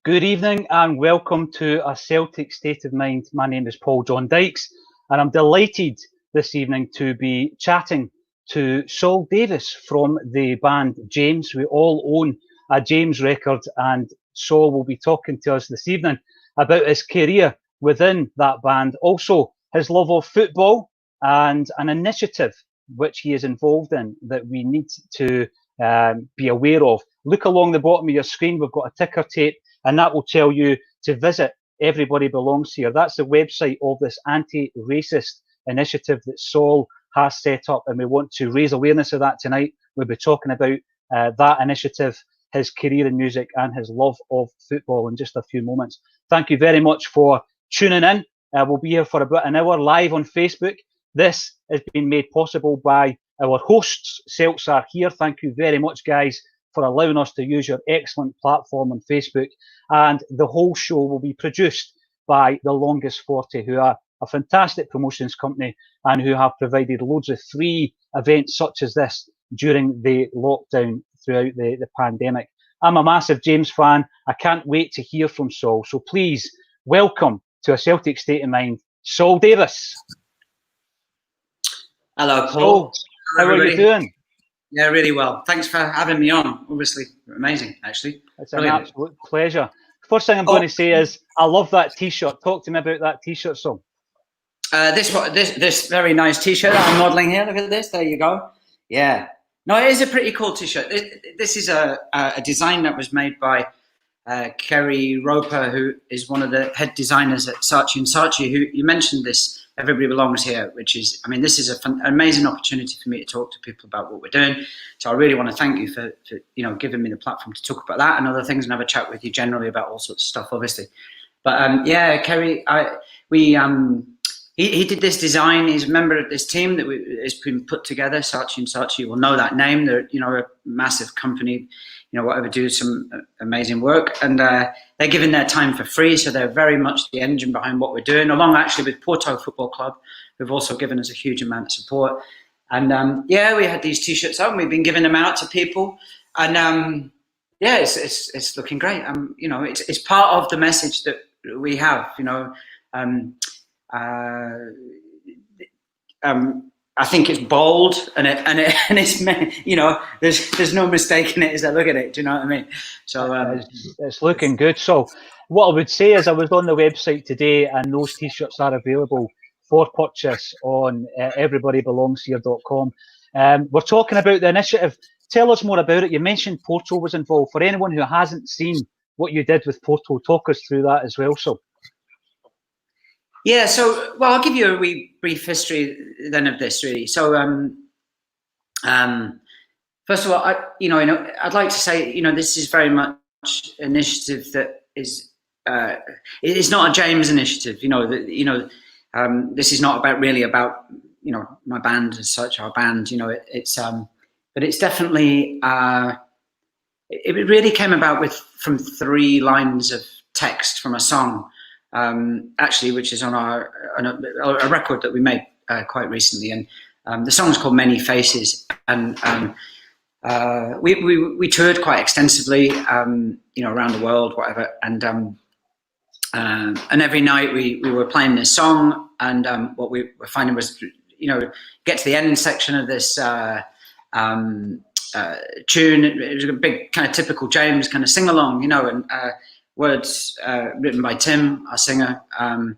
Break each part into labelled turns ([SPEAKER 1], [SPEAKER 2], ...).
[SPEAKER 1] Good evening and welcome to A Celtic State of Mind. My name is Paul John Dykes and I'm delighted this evening to be chatting to Saul Davies from the band James. We all own a James record and Saul will be talking to us this evening about his career within that band, also his love of football and an initiative which he is involved in that we need to be aware of. Look along the bottom of your screen, we've got a ticker tape and that will tell you to visit Everybody Belongs Here. That's the website of this anti-racist initiative that Saul has set up, and we want to raise awareness of that tonight. We'll be talking about that initiative, his career in music and his love of football in just a few moments. Thank you very much for tuning in. We'll be here for about an hour live on Facebook. This has been made possible by our hosts, Celts are here. Thank you very much, guys, for allowing us to use your excellent platform on Facebook. And the whole show will be produced by The Longest 40, who are a fantastic promotions company and who have provided loads of free events such as this during the lockdown throughout the pandemic. I'm a massive James fan. I can't wait to hear from Saul. So please welcome to A Celtic State of Mind, Saul Davies.
[SPEAKER 2] Hello, Paul.
[SPEAKER 1] How are you doing?
[SPEAKER 2] Yeah, really well. Thanks for having me on. Obviously, amazing, actually.
[SPEAKER 1] It's an absolute pleasure. First thing I'm going to say is I love that T-shirt. Talk to me about that T-shirt, Saul.
[SPEAKER 2] This very nice T-shirt that I'm modelling here. Look at this. There you go. Yeah. No, it is a pretty cool T-shirt. This is a design that was made by Kerry Roper, who is one of the head designers at Saatchi & Saatchi, who you mentioned this. Everybody Belongs Here, which is, I mean, this is an amazing opportunity for me to talk to people about what we're doing. So I really want to thank you for giving me the platform to talk about that and other things and have a chat with you generally about all sorts of stuff, obviously. But yeah, Kerry, he did this design. He's a member of this team that has been put together. Saatchi & Saatchi, you will know that name. They're a massive company. Whatever, do some amazing work, and they're giving their time for free, so they're very much the engine behind what we're doing, along actually with Porto Football Club, who've also given us a huge amount of support. And yeah, we had these T-shirts out, and we've been giving them out to people, and yeah, it's looking great. It's part of the message that we have. I think it's bold and it's there's no mistaking it as I look at it. Do you know what I mean? So
[SPEAKER 1] it's looking good. So what I would say is I was on the website today and those T-shirts are available for purchase on everybodybelongshere.com. We're talking about the initiative. Tell us more about it. You mentioned Porto was involved. For anyone who hasn't seen what you did with Porto, talk us through that as well. So.
[SPEAKER 2] Yeah, so, well, I'll give you a wee brief history then of this, really. So, first of all, I'd like to say, this is very much an initiative that is, it's not a James initiative, this is not about, my band as such, our band, but it's definitely, it really came about from 3 lines of text from a song. Actually, which is on a record that we made quite recently, and the song's called Many Faces, and we toured quite extensively, around the world, whatever, and every night we were playing this song, and what we were finding was, get to the end section of this tune. It was a big kind of typical James kind of sing along, and words written by Tim, our singer, and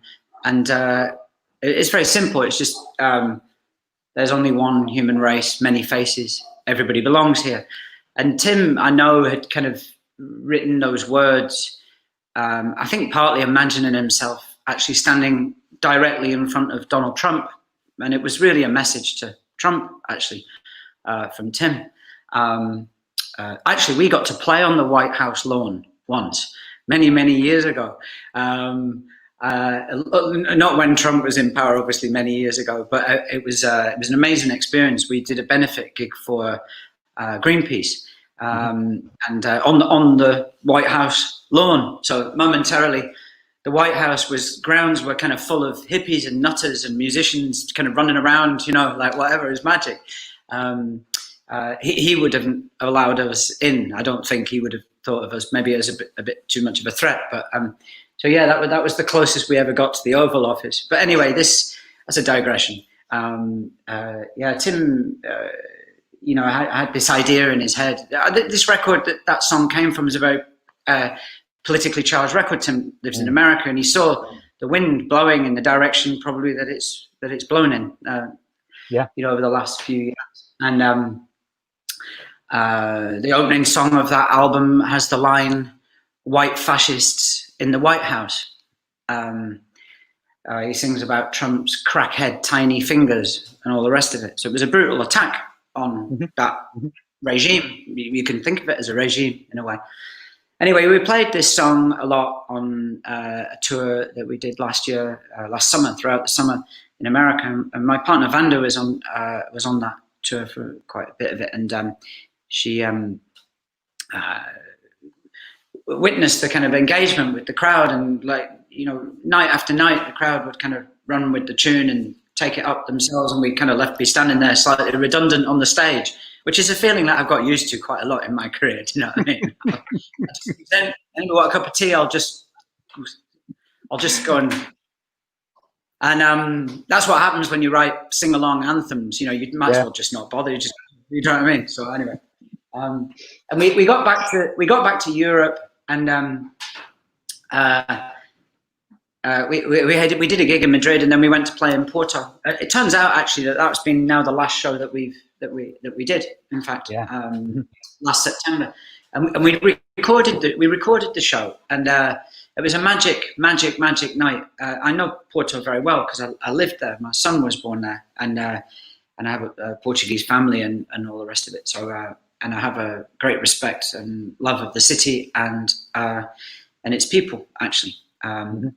[SPEAKER 2] it's very simple. It's just there's only one human race, many faces, everybody belongs here. And Tim, I know, had kind of written those words, I think partly imagining himself actually standing directly in front of Donald Trump, and it was really a message to Trump, actually, from Tim. Actually, we got to play on the White House lawn once, many years ago. Not when Trump was in power, obviously, many years ago, but it was an amazing experience. We did a benefit gig for Greenpeace, and on the White House lawn. So momentarily, the White House grounds were kind of full of hippies and nutters and musicians kind of running around, like whatever is magic. He would have allowed us in. I don't think he would have thought of us maybe as a bit too much of a threat. But so yeah, that was the closest we ever got to the Oval Office. But anyway, that's a digression. Yeah, Tim, had this idea in his head. This record, that song came from, is a very politically charged record. Tim lives in America, and he saw the wind blowing in the direction probably that it's blown in. Over the last few years, and the opening song of that album has the line "White fascists in the White House." He sings about Trump's crackhead tiny fingers and all the rest of it. So it was a brutal attack on that regime. You can think of it as a regime in a way. Anyway, we played this song a lot on a tour that we did last summer, throughout the summer in America. And my partner Vanda was on that tour for quite a bit of it, and she witnessed the kind of engagement with the crowd, and night after night, the crowd would kind of run with the tune and take it up themselves, and we kind of be standing there slightly redundant on the stage, which is a feeling that I've got used to quite a lot in my career. Do you know what I mean? Then I want a cup of tea, I'll just go and that's what happens when you write sing-along anthems. You might as well just not bother. You know what I mean? So anyway, and we got back to Europe, and we did a gig in Madrid, and then we went to play in Porto. It turns out actually that's been now the last show that we did. In fact, last September, and we recorded the show, and it was a magic night. I know Porto very well because I lived there. My son was born there, and I have a Portuguese family and all the rest of it. So and I have a great respect and love of the city and its people actually. And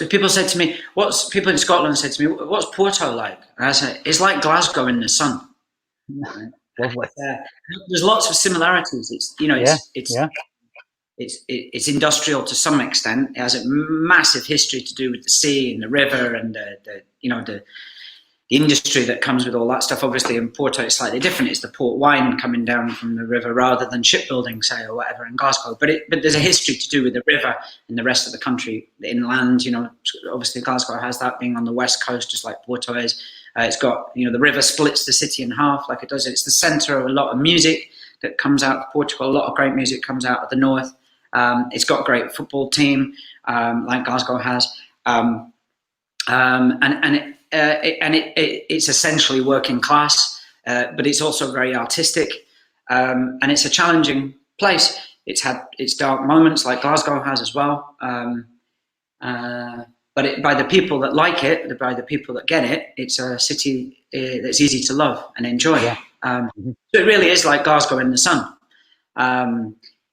[SPEAKER 2] people said to me, people in Scotland said to me, what's Porto like? And I said, it's like Glasgow in the sun.
[SPEAKER 1] Lovely.
[SPEAKER 2] There's lots of similarities. It's industrial to some extent. It has a massive history to do with the sea and the river and the industry that comes with all that stuff. Obviously in Porto it's slightly different. It's the port wine coming down from the river rather than shipbuilding, say, or whatever in Glasgow. But there's a history to do with the river and the rest of the country, the inland. Obviously Glasgow has that, being on the west coast, just like Porto is. It's got, the river splits the city in half like it does. It's the centre of a lot of music that comes out of Portugal. A lot of great music comes out of the north. It's got a great football team, like Glasgow has. It's essentially working class, but it's also very artistic, and it's a challenging place. It's had its dark moments, like Glasgow has as well. But by the people that like it, by the people that get it, it's a city that's easy to love and enjoy. So it really is like Glasgow in the sun.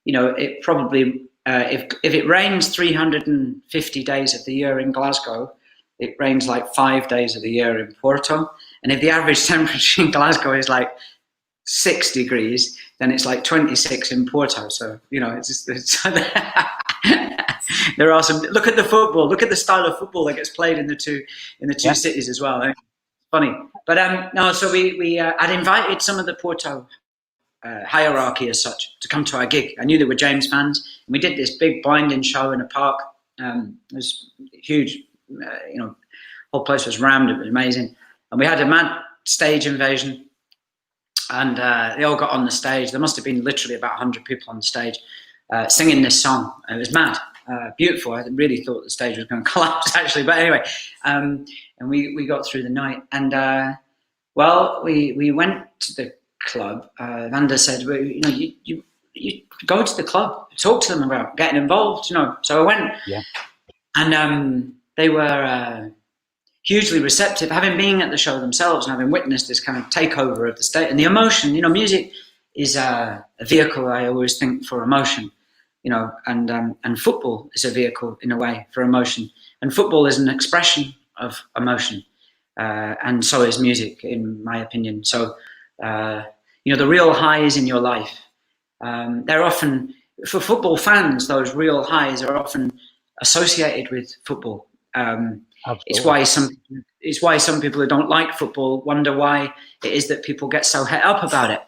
[SPEAKER 2] It probably, if it rains 350 days of the year in Glasgow, it rains like 5 days of the year in Porto. And if the average temperature in Glasgow is like 6 degrees, then it's like 26 in Porto. So, there are some, look at the football, look at the style of football that gets played in the two cities as well. Funny. But no, so I'd invited some of the Porto hierarchy as such to come to our gig. I knew they were James fans, and we did this big binding show in a park. It was huge. Whole place was rammed. It was amazing, and we had a mad stage invasion, and they all got on the stage. There must have been literally about 100 people on the stage singing this song. It was mad, beautiful. I really thought the stage was going to collapse actually, but anyway, and we got through the night, and we went to the club. Vanda said, well, you go to the club, talk to them about getting involved, So I went, and they were hugely receptive, having been at the show themselves and having witnessed this kind of takeover of the state and the emotion. Music is a vehicle, I always think, for emotion, and football is a vehicle in a way for emotion, and football is an expression of emotion, and so is music, in my opinion. So, the real highs in your life, they're often, for football fans, those real highs are often associated with football. It's why some people who don't like football wonder why it is that people get so het up about it.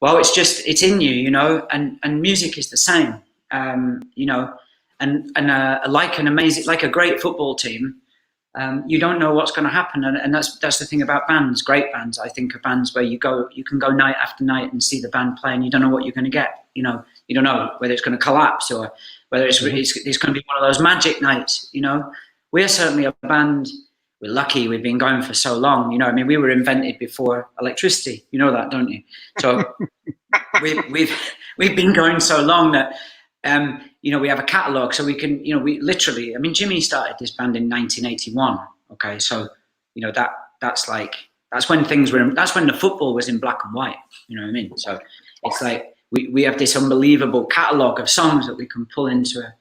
[SPEAKER 2] Well, it's in you, you know, and music is the same, you know, and like like a great football team, you don't know what's going to happen, and that's the thing about bands. Great bands, I think, are bands where you can go night after night and see the band play, and you don't know what you're going to get. You know, you don't know whether it's going to collapse or whether it's going to be one of those magic nights. You know, we're certainly a band. We're lucky we've been going for so long. You know, I mean, we were invented before electricity. You know that, don't you? So we've been going so long that you know, we have a catalogue, so we can, you know, we literally, I mean, Jimmy started this band in 1981. Okay, so you know that's when the football was in black and white. You know what I mean? So it's like we have this unbelievable catalogue of songs that we can pull into a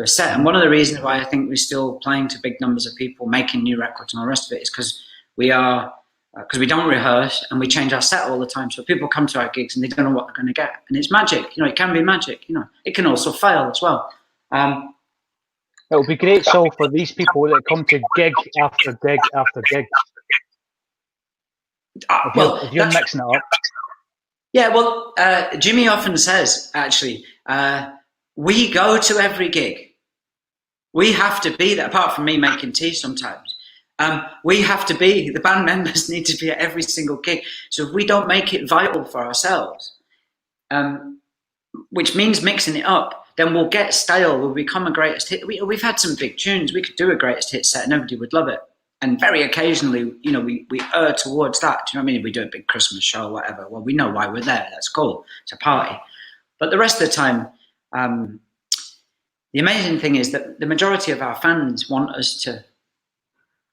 [SPEAKER 2] set. And one of the reasons why I think we're still playing to big numbers of people, making new records and all the rest of it, is because we don't rehearse and we change our set all the time. So people come to our gigs and they don't know what they're going to get. And it's magic, you know, it can be magic, you know. It can also fail as well.
[SPEAKER 1] It would be great, Saul, for these people that come to gig after gig after gig. If you're mixing it up.
[SPEAKER 2] Yeah, well, Jimmy often says, actually, we go to every gig. We have to be there, apart from me making tea sometimes. We have to be, the band members need to be at every single gig. So if we don't make it vital for ourselves, which means mixing it up, then we'll get stale, we'll become a greatest hit. We've had some big tunes, we could do a greatest hit set and everybody would love it. And very occasionally, you know, we err towards that. Do you know what I mean? We do a big Christmas show or whatever. Well, we know why we're there. That's cool. It's a party. But the rest of the time, the amazing thing is that the majority of our fans want us to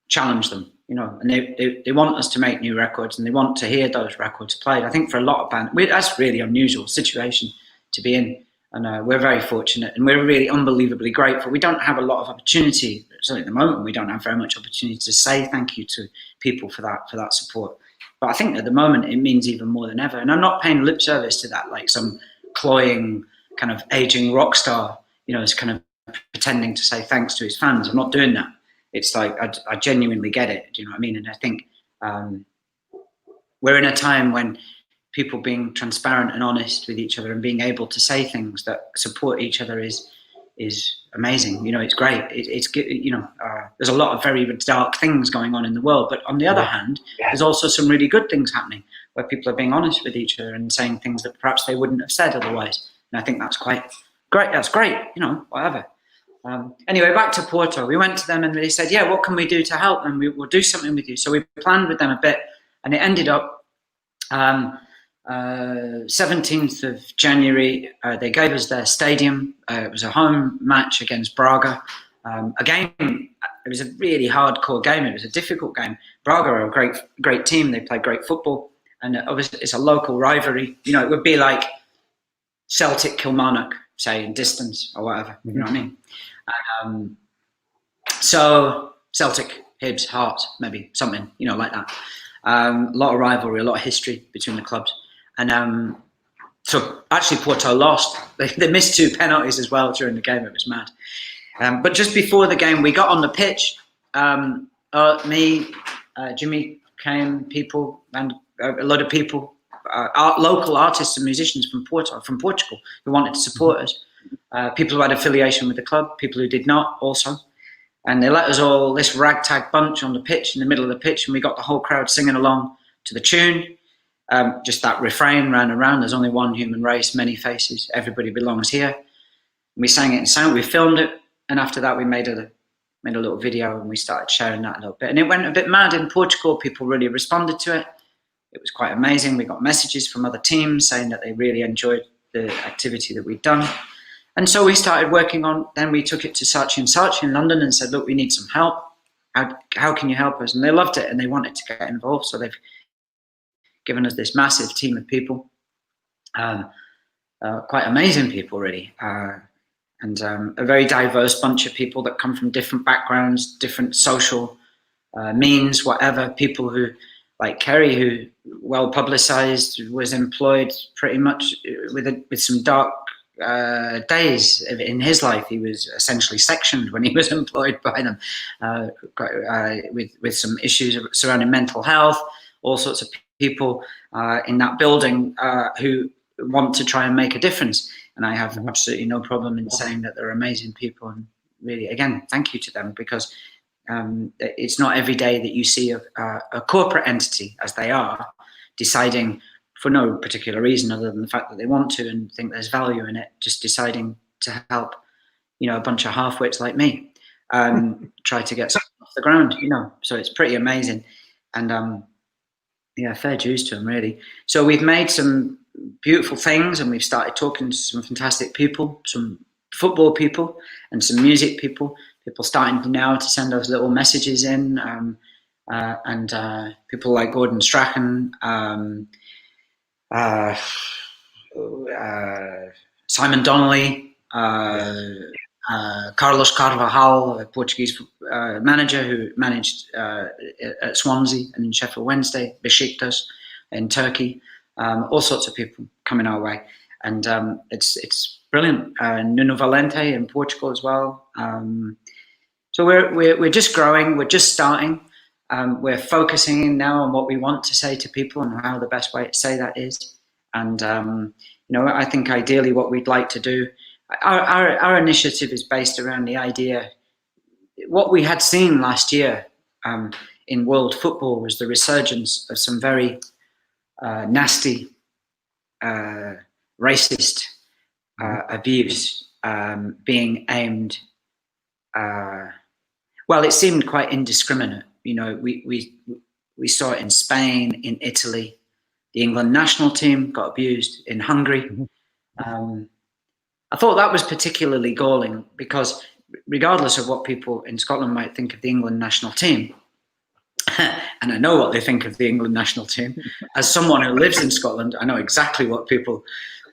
[SPEAKER 2] challenge them, you know, and they want us to make new records and they want to hear those records played. I think for a lot of bands, that's a really unusual situation to be in. And we're very fortunate and we're really unbelievably grateful. We don't have a lot of opportunity. So at the moment, we don't have very much opportunity to say thank you to people for that support. But I think at the moment, it means even more than ever. And I'm not paying lip service to that, like some cloying kind of aging rock star, you know, is kind of pretending to say thanks to his fans. I'm not doing that. It's like, I genuinely get it. Do you know what I mean? And I think we're in a time when people being transparent and honest with each other and being able to say things that support each other is amazing. You know, it's great. It's you know, there's a lot of very dark things going on in the world, but on the other hand, there's also some really good things happening where people are being honest with each other and saying things that perhaps they wouldn't have said otherwise. And I think that's quite great. That's great. You know, whatever. Anyway, back to Porto. We went to them and they said, "Yeah, what can we do to help?" And we'll do something with you. So we planned with them a bit, and it ended up. 17th of January, they gave us their stadium. It was a home match against Braga. A game, it was a really hardcore game. It was a difficult game. Braga are a great team. They play great football. And obviously it's a local rivalry. You know, it would be like Celtic Kilmarnock, say, in distance or whatever. You know what I mean? So Celtic, Hibs, Hearts, maybe something, you know, like that. A lot of rivalry, a lot of history between the clubs. And so actually Porto lost. They missed 2 penalties as well during the game. It was mad. But just before the game, we got on the pitch. Me, Jimmy came, people, and a lot of people, local artists and musicians from Portugal, who wanted to support us. People who had affiliation with the club, people who did not also. And they let us all, this ragtag bunch, on the pitch, in the middle of the pitch, and we got the whole crowd singing along to the tune. Just that refrain ran around. There's only one human race, many faces. Everybody belongs here. And we sang it in sound. We filmed it, and after that, we made a little video, and we started sharing that a little bit. And it went a bit mad in Portugal. People really responded to it. It was quite amazing. We got messages from other teams saying that they really enjoyed the activity that we'd done. And so we started working on. Then we took it to Saatchi & Saatchi in London and said, "Look, we need some help. How can you help us?" And they loved it, and they wanted to get involved. So they've given us this massive team of people, quite amazing people, really, and a very diverse bunch of people that come from different backgrounds, different social means, whatever. People who, like Kerry, who well publicized, was employed pretty much with some dark days in his life. He was essentially sectioned when he was employed by them, with some issues surrounding mental health, all sorts of people in that building who want to try and make a difference. And I have absolutely no problem in saying that they're amazing people. And really, again, thank you to them, because it's not every day that you see a corporate entity, as they are, deciding for no particular reason other than the fact that they want to and think there's value in it, just deciding to help, a bunch of half-wits like me try to get something off the ground, So it's pretty amazing. And fair dues to them, really. So we've made some beautiful things, and we've started talking to some fantastic people, some football people and some music people. People starting now to send us little messages in, and people like Gordon Strachan, Simon Donnelly, Carlos Carvajal, a Portuguese manager who managed at Swansea and in Sheffield Wednesday, Besiktas in Turkey, all sorts of people coming our way, and it's brilliant. Nuno Valente in Portugal as well. So we're just growing. We're just starting. We're focusing in now on what we want to say to people and how the best way to say that is. And I think ideally what we'd like to do. Our initiative is based around the idea. What we had seen last year in world football was the resurgence of some very nasty, racist abuse being aimed. Well, it seemed quite indiscriminate. We saw it in Spain, in Italy. The England national team got abused in Hungary. I thought that was particularly galling because, regardless of what people in Scotland might think of the England national team, and I know what they think of the England national team, as someone who lives in Scotland, I know exactly what people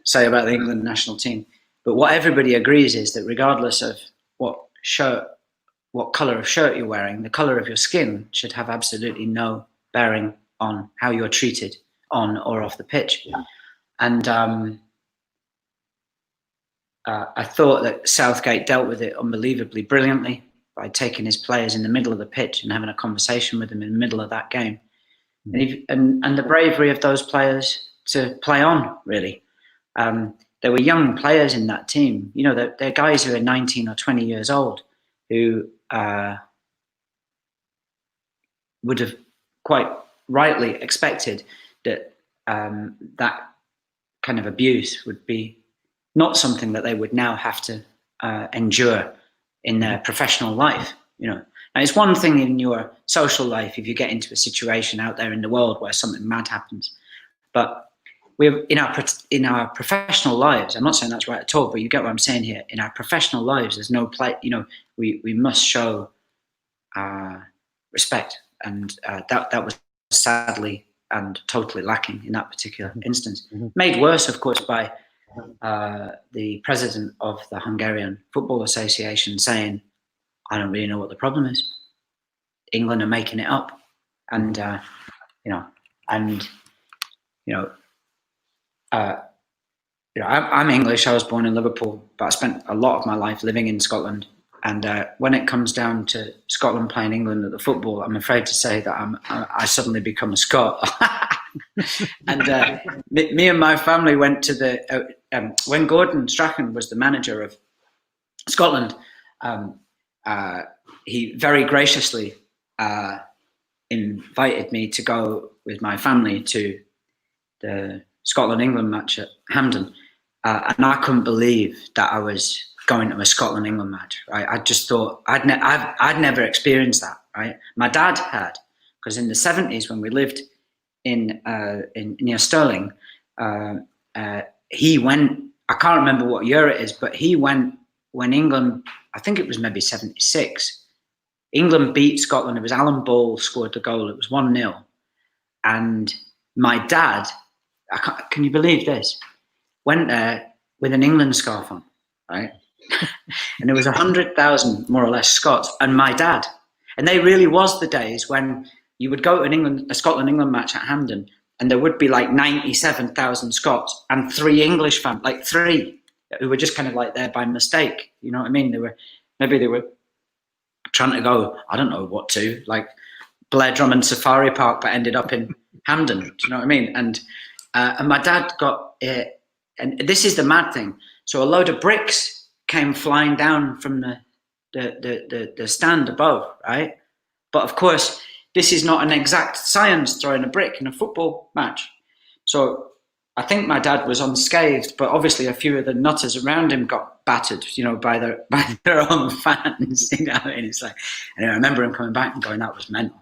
[SPEAKER 2] say about the England national team. But what everybody agrees is that regardless of what colour of shirt you're wearing, the colour of your skin should have absolutely no bearing on how you're treated on or off the pitch. And I thought that Southgate dealt with it unbelievably brilliantly by taking his players in the middle of the pitch and having a conversation with them in the middle of that game. And the bravery of those players to play on, really. There were young players in that team. They're guys who are 19 or 20 years old who would have quite rightly expected that that kind of abuse would be not something that they would now have to endure in their professional life. Now, it's one thing in your social life if you get into a situation out there in the world where something mad happens, but we're in our professional lives. I'm not saying that's right at all, but you get what I'm saying here. In our professional lives, there's no play. We must show respect, and that was sadly and totally lacking in that particular instance. Made worse, of course, by the president of the Hungarian Football Association saying, "I don't really know what the problem is. England are making it up," and I'm English. I was born in Liverpool, but I spent a lot of my life living in Scotland. And when it comes down to Scotland playing England at the football, I'm afraid to say that I suddenly become a Scot. And me and my family went to when Gordon Strachan was the manager of Scotland, he very graciously invited me to go with my family to the Scotland-England match at Hampden. And I couldn't believe that I was going to a Scotland-England match, right? I just thought I'd never experienced that, right? My dad had, because in the 70s when we lived in near Stirling, he went. I can't remember what year it is, but he went when England. I think it was maybe 76. England beat Scotland. It was Alan Ball scored the goal. It was 1-0, and my dad. Can you believe this? Went there with an England scarf on, right? And there was 100,000 more or less Scots and my dad. And they really was the days when you would go to a Scotland-England match at Hampden and there would be like 97,000 Scots and 3 English fans, like 3 who were just kind of like there by mistake. You know what I mean? Maybe they were trying to go, I don't know what to, like Blair Drummond Safari Park, but ended up in Hampden. Do you know what I mean? And my dad got it, and this is the mad thing. So a load of bricks came flying down from the stand above, right? But of course, this is not an exact science throwing a brick in a football match. So I think my dad was unscathed, but obviously a few of the nutters around him got battered, by their own fans. You know, and it's like, and I remember him coming back and going, "That was mental,"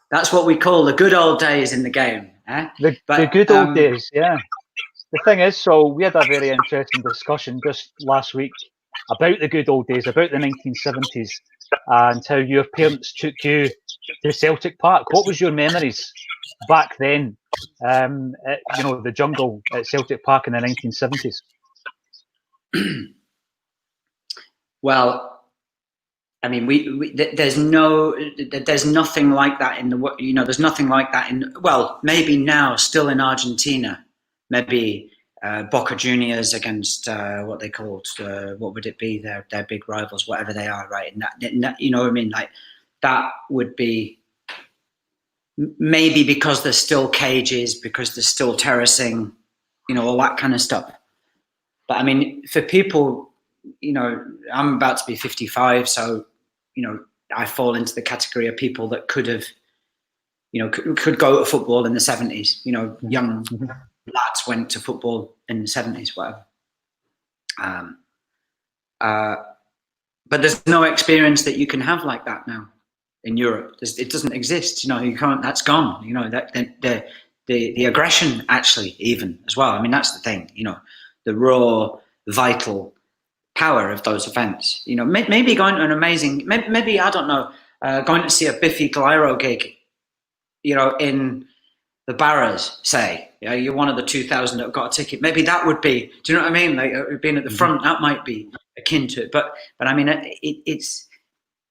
[SPEAKER 2] That's what we call the good old days in the game. Eh?
[SPEAKER 1] The good old days, yeah. The thing is, so we had a very interesting discussion just last week about the good old days, about the 1970s, and how your parents took you to Celtic Park. What was your memories back then? The jungle at Celtic Park in the 1970s.
[SPEAKER 2] Well, I mean, there's nothing like that in the, there's nothing like that in, well, maybe now still in Argentina, maybe Boca Juniors against what they called, what would it be? Their big rivals, whatever they are, right? And that, you know what I mean? Like that would be maybe because there's still cages, because there's still terracing, all that kind of stuff. But I mean, for people, I'm about to be 55, so I fall into the category of people that could have, could go to football in the 70s. Young lads went to football in the 70s, whatever. But there's no experience that you can have like that now in Europe. It doesn't exist. You can't. That's gone. The aggression actually even as well. I mean, that's the thing. The raw, vital power of those events. Maybe going to an amazing, maybe I don't know, going to see a Biffy Clyro gig, in the Barras, say, you're one of the 2,000 that have got a ticket. Maybe that would be, do you know what I mean? Like being at the front, that might be akin to it. But I mean, it's,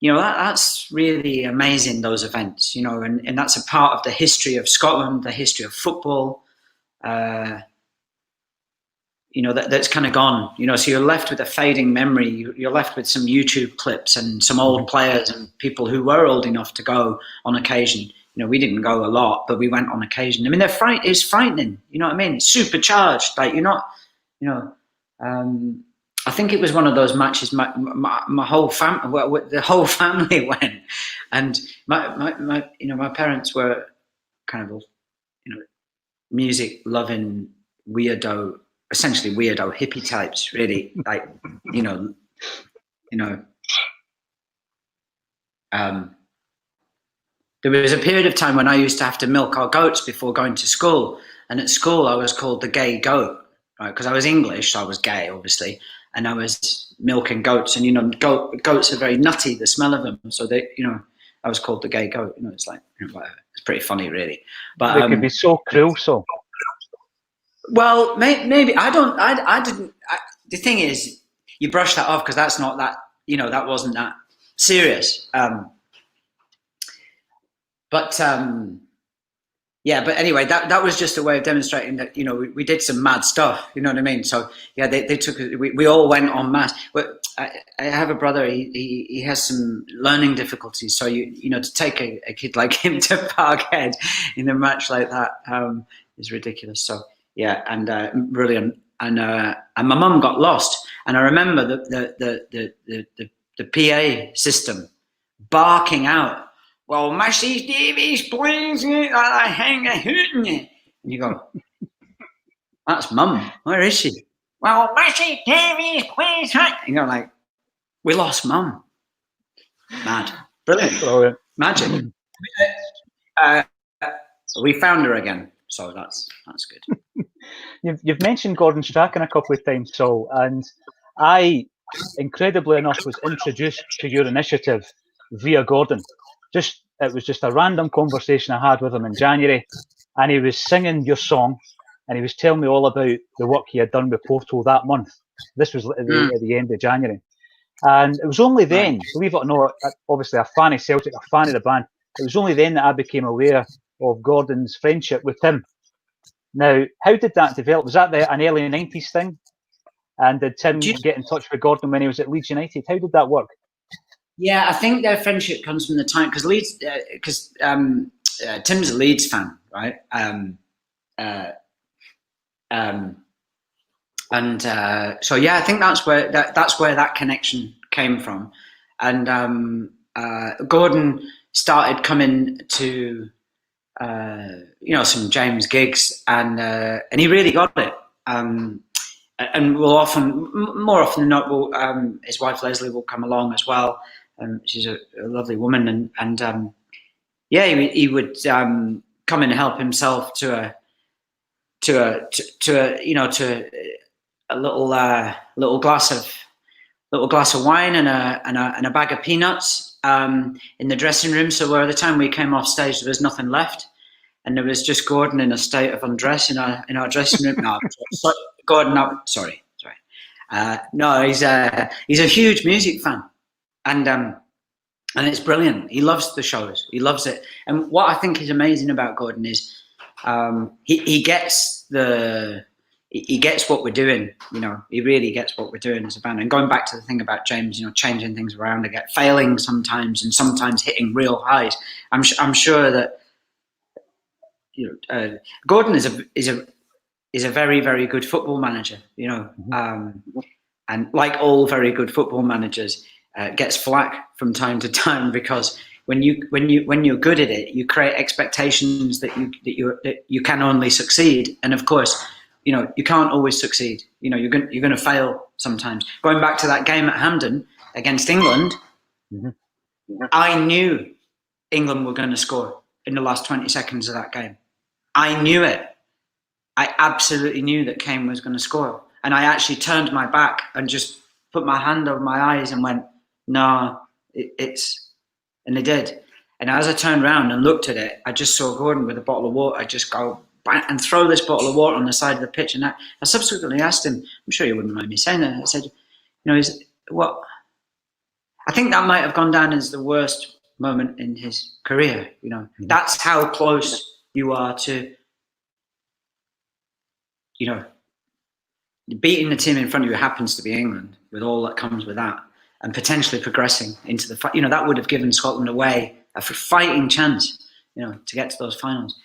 [SPEAKER 2] that's really amazing, those events, and that's a part of the history of Scotland, the history of football, that's kind of gone, so you're left with a fading memory. You're left with some YouTube clips and some old players and people who were old enough to go on occasion. We didn't go a lot, but we went on occasion. I mean, it's frightening, you know what I mean? It's supercharged. Like I think it was one of those matches my whole family, the whole family went. And my parents were kind of, music loving, essentially weirdo hippie types, really, like, there was a period of time when I used to have to milk our goats before going to school. And at school, I was called the gay goat, right? Because I was English, so I was gay, obviously. And I was milking goats. And, goats are very nutty, the smell of them. So they, I was called the gay goat. It's like, whatever. It's pretty funny, really. But
[SPEAKER 1] they could be so cruel, so.
[SPEAKER 2] Well, maybe I didn't. The thing is, you brush that off because that's not that. That wasn't that serious. But anyway, that was just a way of demonstrating that we did some mad stuff. You know what I mean? So yeah, they took. We all went en masse. But I have a brother. He has some learning difficulties. So to take a kid like him to Parkhead in a match like that is ridiculous. So. Yeah, and brilliant. And my mum got lost, and I remember the PA system barking out, "Well, Mrs. Davies, please, I hang a hoot in you." And you go, "That's Mum. Where is she?" "Well, Mrs. Davies, please." And you're like, "We lost Mum." Mad, brilliant, magic. We found her again. So that's good.
[SPEAKER 1] You've mentioned Gordon Strachan a couple of times, Saul, and I, incredibly enough, was introduced to your initiative via Gordon. It was just a random conversation I had with him in January, and he was singing your song, and he was telling me all about the work he had done with Porto that month. This was at the end of January. And it was only then, believe it or not, obviously a fan of Celtic, a fan of the band, it was only then that I became aware of Gordon's friendship with Tim. Now, how did that develop? Was that an early 90s thing? And did Tim get in touch with Gordon when he was at Leeds United? How did that work?
[SPEAKER 2] Yeah, I think their friendship comes from the time because Leeds, Tim's a Leeds fan, right? So yeah, I think that's where that connection came from, and Gordon started coming to some James gigs, and he really got it. And more often than not, his wife Leslie will come along as well. She's a lovely woman, and he would come and help himself to a little glass of wine and a bag of peanuts in the dressing room. So by the time we came off stage, there was nothing left, and there was just Gordon in a state of undress in our dressing room. No, sorry, Gordon. No, sorry. No, he's a huge music fan, and it's brilliant. He loves the shows. He loves it. And what I think is amazing about Gordon is he gets what we're doing. He really gets what we're doing as a band. And going back to the thing about James, changing things around again, failing sometimes and sometimes hitting real highs. I'm sure that Gordon is a very, very good football manager. And like all very good football managers, gets flack from time to time because when you're good at it, you create expectations that you can only succeed, and of course, you can't always succeed. You're going to fail sometimes. Going back to that game at Hampden against England, I knew England were going to score in the last 20 seconds of that game. I knew it. I absolutely knew that Kane was going to score, and I actually turned my back and just put my hand over my eyes and went, "No, and they did." And as I turned around and looked at it, I just saw Gordon with a bottle of water. I just go bang, and throw this bottle of water on the side of the pitch. And I subsequently asked him, I'm sure you wouldn't mind me saying that, I said, I think that might have gone down as the worst moment in his career. That's how close you are to, beating the team in front of you happens to be England, with all that comes with that, and potentially progressing into the fight. That would have given Scotland away a fighting chance, to get to those finals.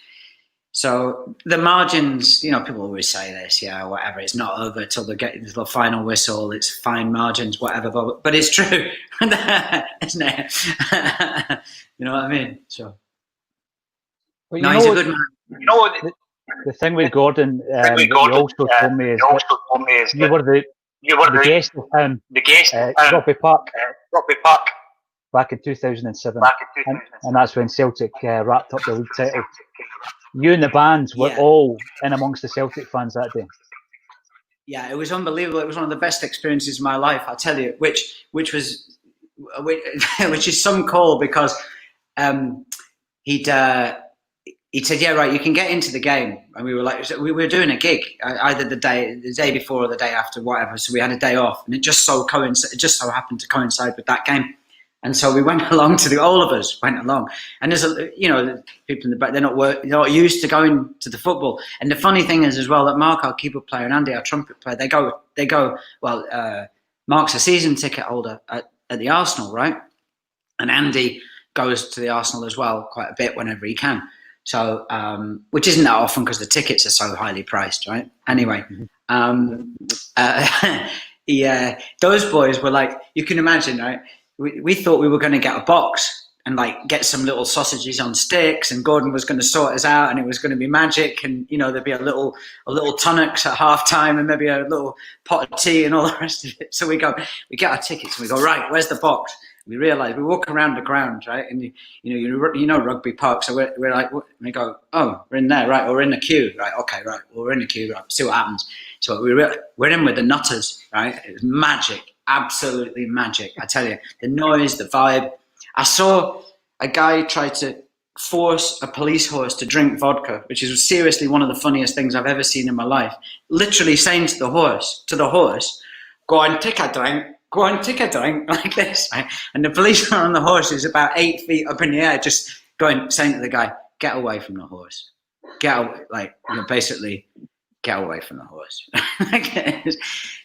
[SPEAKER 2] So the margins, people always say this, whatever, it's not over till they get into the final whistle, it's fine margins, whatever, but it's true, isn't it? You know what I mean? So,
[SPEAKER 1] well,
[SPEAKER 2] he's a good man.
[SPEAKER 1] The thing with Gordon, you also told me is you were the guest of him, Rugby Park, back in 2007, and that's when Celtic wrapped up the league title. You and the band were all in amongst the Celtic fans that day.
[SPEAKER 2] Yeah, it was unbelievable. It was one of the best experiences of my life, I'll tell you. Which is some call because he'd said, "Yeah, right, you can get into the game." And we were like, we were doing a gig either the day before or the day after, whatever. So we had a day off, and it just so happened to coincide with that game. And so we went along all of us went along. And there's people in the back, they're not used to going to the football. And the funny thing is as well that Mark, our keyboard player, and Andy, our trumpet player, they go, well, Mark's a season ticket holder at the Arsenal, right? And Andy goes to the Arsenal as well quite a bit whenever he can. So, which isn't that often because the tickets are so highly priced, right? Anyway, those boys were like, you can imagine, right? We thought we were going to get a box and like get some little sausages on sticks, and Gordon was going to sort us out, and it was going to be magic, and there'd be a little tonics at half time, and maybe a little pot of tea and all the rest of it. So we get our tickets, and we go, right, where's the box? We realise we walk around the ground, right, and Rugby Park, so we're like, we go, oh, we're in there, right, or we're in the queue, right, okay, right, well, we're in the queue, right, see what happens. So we're in with the nutters, right? It was magic. Absolutely magic, I tell you. The noise, the vibe. I saw a guy try to force a police horse to drink vodka, which is seriously one of the funniest things I've ever seen in my life. Literally saying to the horse, go and take a drink, like this. Right? And the policeman on the horse is about 8 feet up in the air, just saying to the guy, get away from the horse. Basically, get away from the horse.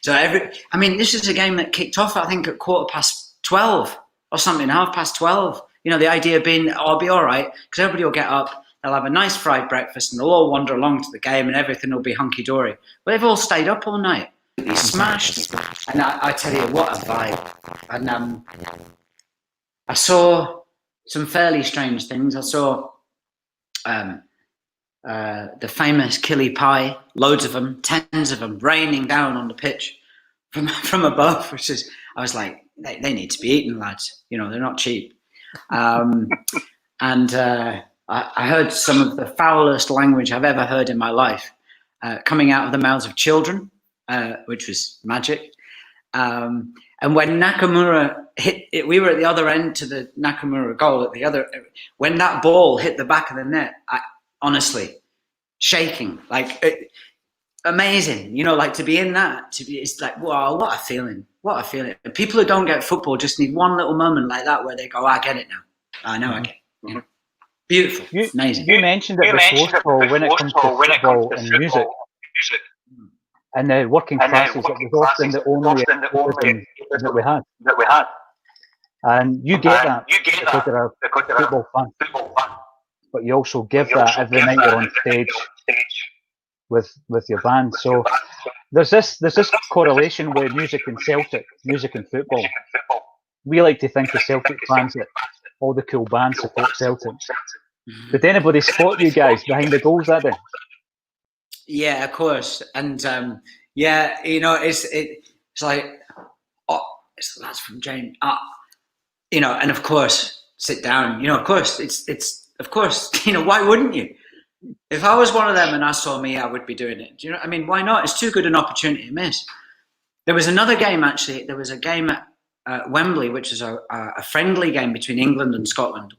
[SPEAKER 2] So this is a game that kicked off, I think, at 12:15. or something, 12:30. You know, the idea being, oh, I'll be all right, because everybody will get up, they'll have a nice fried breakfast, and they'll all wander along to the game, and everything will be hunky-dory. But they've all stayed up all night. They smashed. And I tell you, what a vibe. And I saw some fairly strange things. I saw the famous killie pie, loads of them, tens of them, raining down on the pitch from above, which is, I was like, they need to be eaten, lads. You know, they're not cheap. And I heard some of the foulest language I've ever heard in my life coming out of the mouths of children, which was magic. And when Nakamura hit it, we were at the other end to the Nakamura goal at the other, when that ball hit the back of the net, honestly, shaking, like amazing, you know, like to be in that, it's like, wow, what a feeling, what a feeling. And people who don't get football just need one little moment like that where they go, I get it now. I know I get it. You know? Beautiful, amazing.
[SPEAKER 1] You mentioned it before, Paul, when it comes to football and music. And the working classes, it was often the only that we had. And you get that because you're a football fan. But you also give that every night you're on stage with your band. So there's this correlation with music and Celtic, music and football. We like to think as Celtic fans that all the cool bands support Celtic. Did anybody spot you guys behind the goals that day?
[SPEAKER 2] Yeah, of course. And yeah, you know, it's like, oh, it's the lads from James. You know, and of course, sit down. You know, of course, it's of course, you know, why wouldn't you? If I was one of them and I saw me, I would be doing it. Do you know? I mean, why not? It's too good an opportunity to miss. There was another game actually. There was a game at Wembley, which is a friendly game between England and Scotland,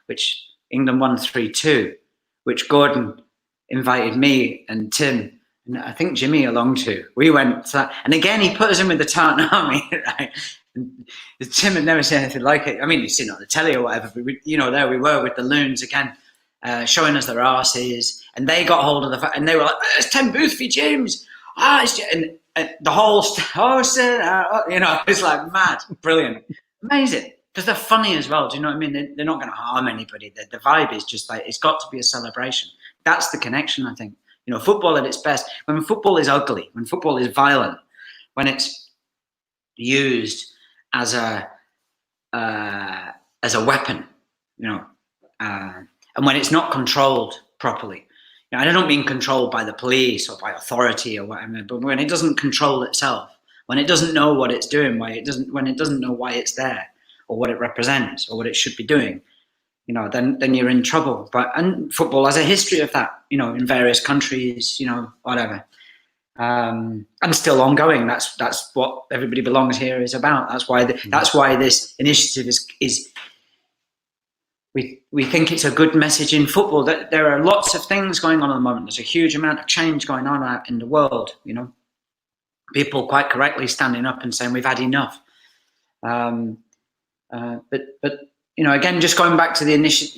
[SPEAKER 2] which England won 3-2, which Gordon invited me and Tim and I think Jimmy along to. We went to that, and again he put us in with the Tartan Army, right? And Tim had never seen anything like it. I mean, you've seen it on the telly or whatever, but you know, there we were with the loons again, showing us their arses, and they got hold of the fact, and they were like, "It's 10 booth for James." And the whole you know, it's like mad, brilliant, amazing. Because they're funny as well. Do you know what I mean? They're not going to harm anybody. The vibe is just like, it's got to be a celebration. That's the connection, I think. You know, football at its best, when football is ugly, when football is violent, when it's used as a weapon, you know, and when it's not controlled properly. You know, I don't mean controlled by the police or by authority or whatever, but when it doesn't control itself, when it doesn't know what it's doing, when it doesn't know why it's there or what it represents or what it should be doing, you know, then you're in trouble. And football has a history of that, you know, in various countries, you know, whatever. And still ongoing. That's what Everybody Belongs Here is about. That's why this initiative is we think it's a good message in football. That there are lots of things going on at the moment. There's a huge amount of change going on out in the world. You know, people quite correctly standing up and saying we've had enough. But you know, again, just going back to the initiative,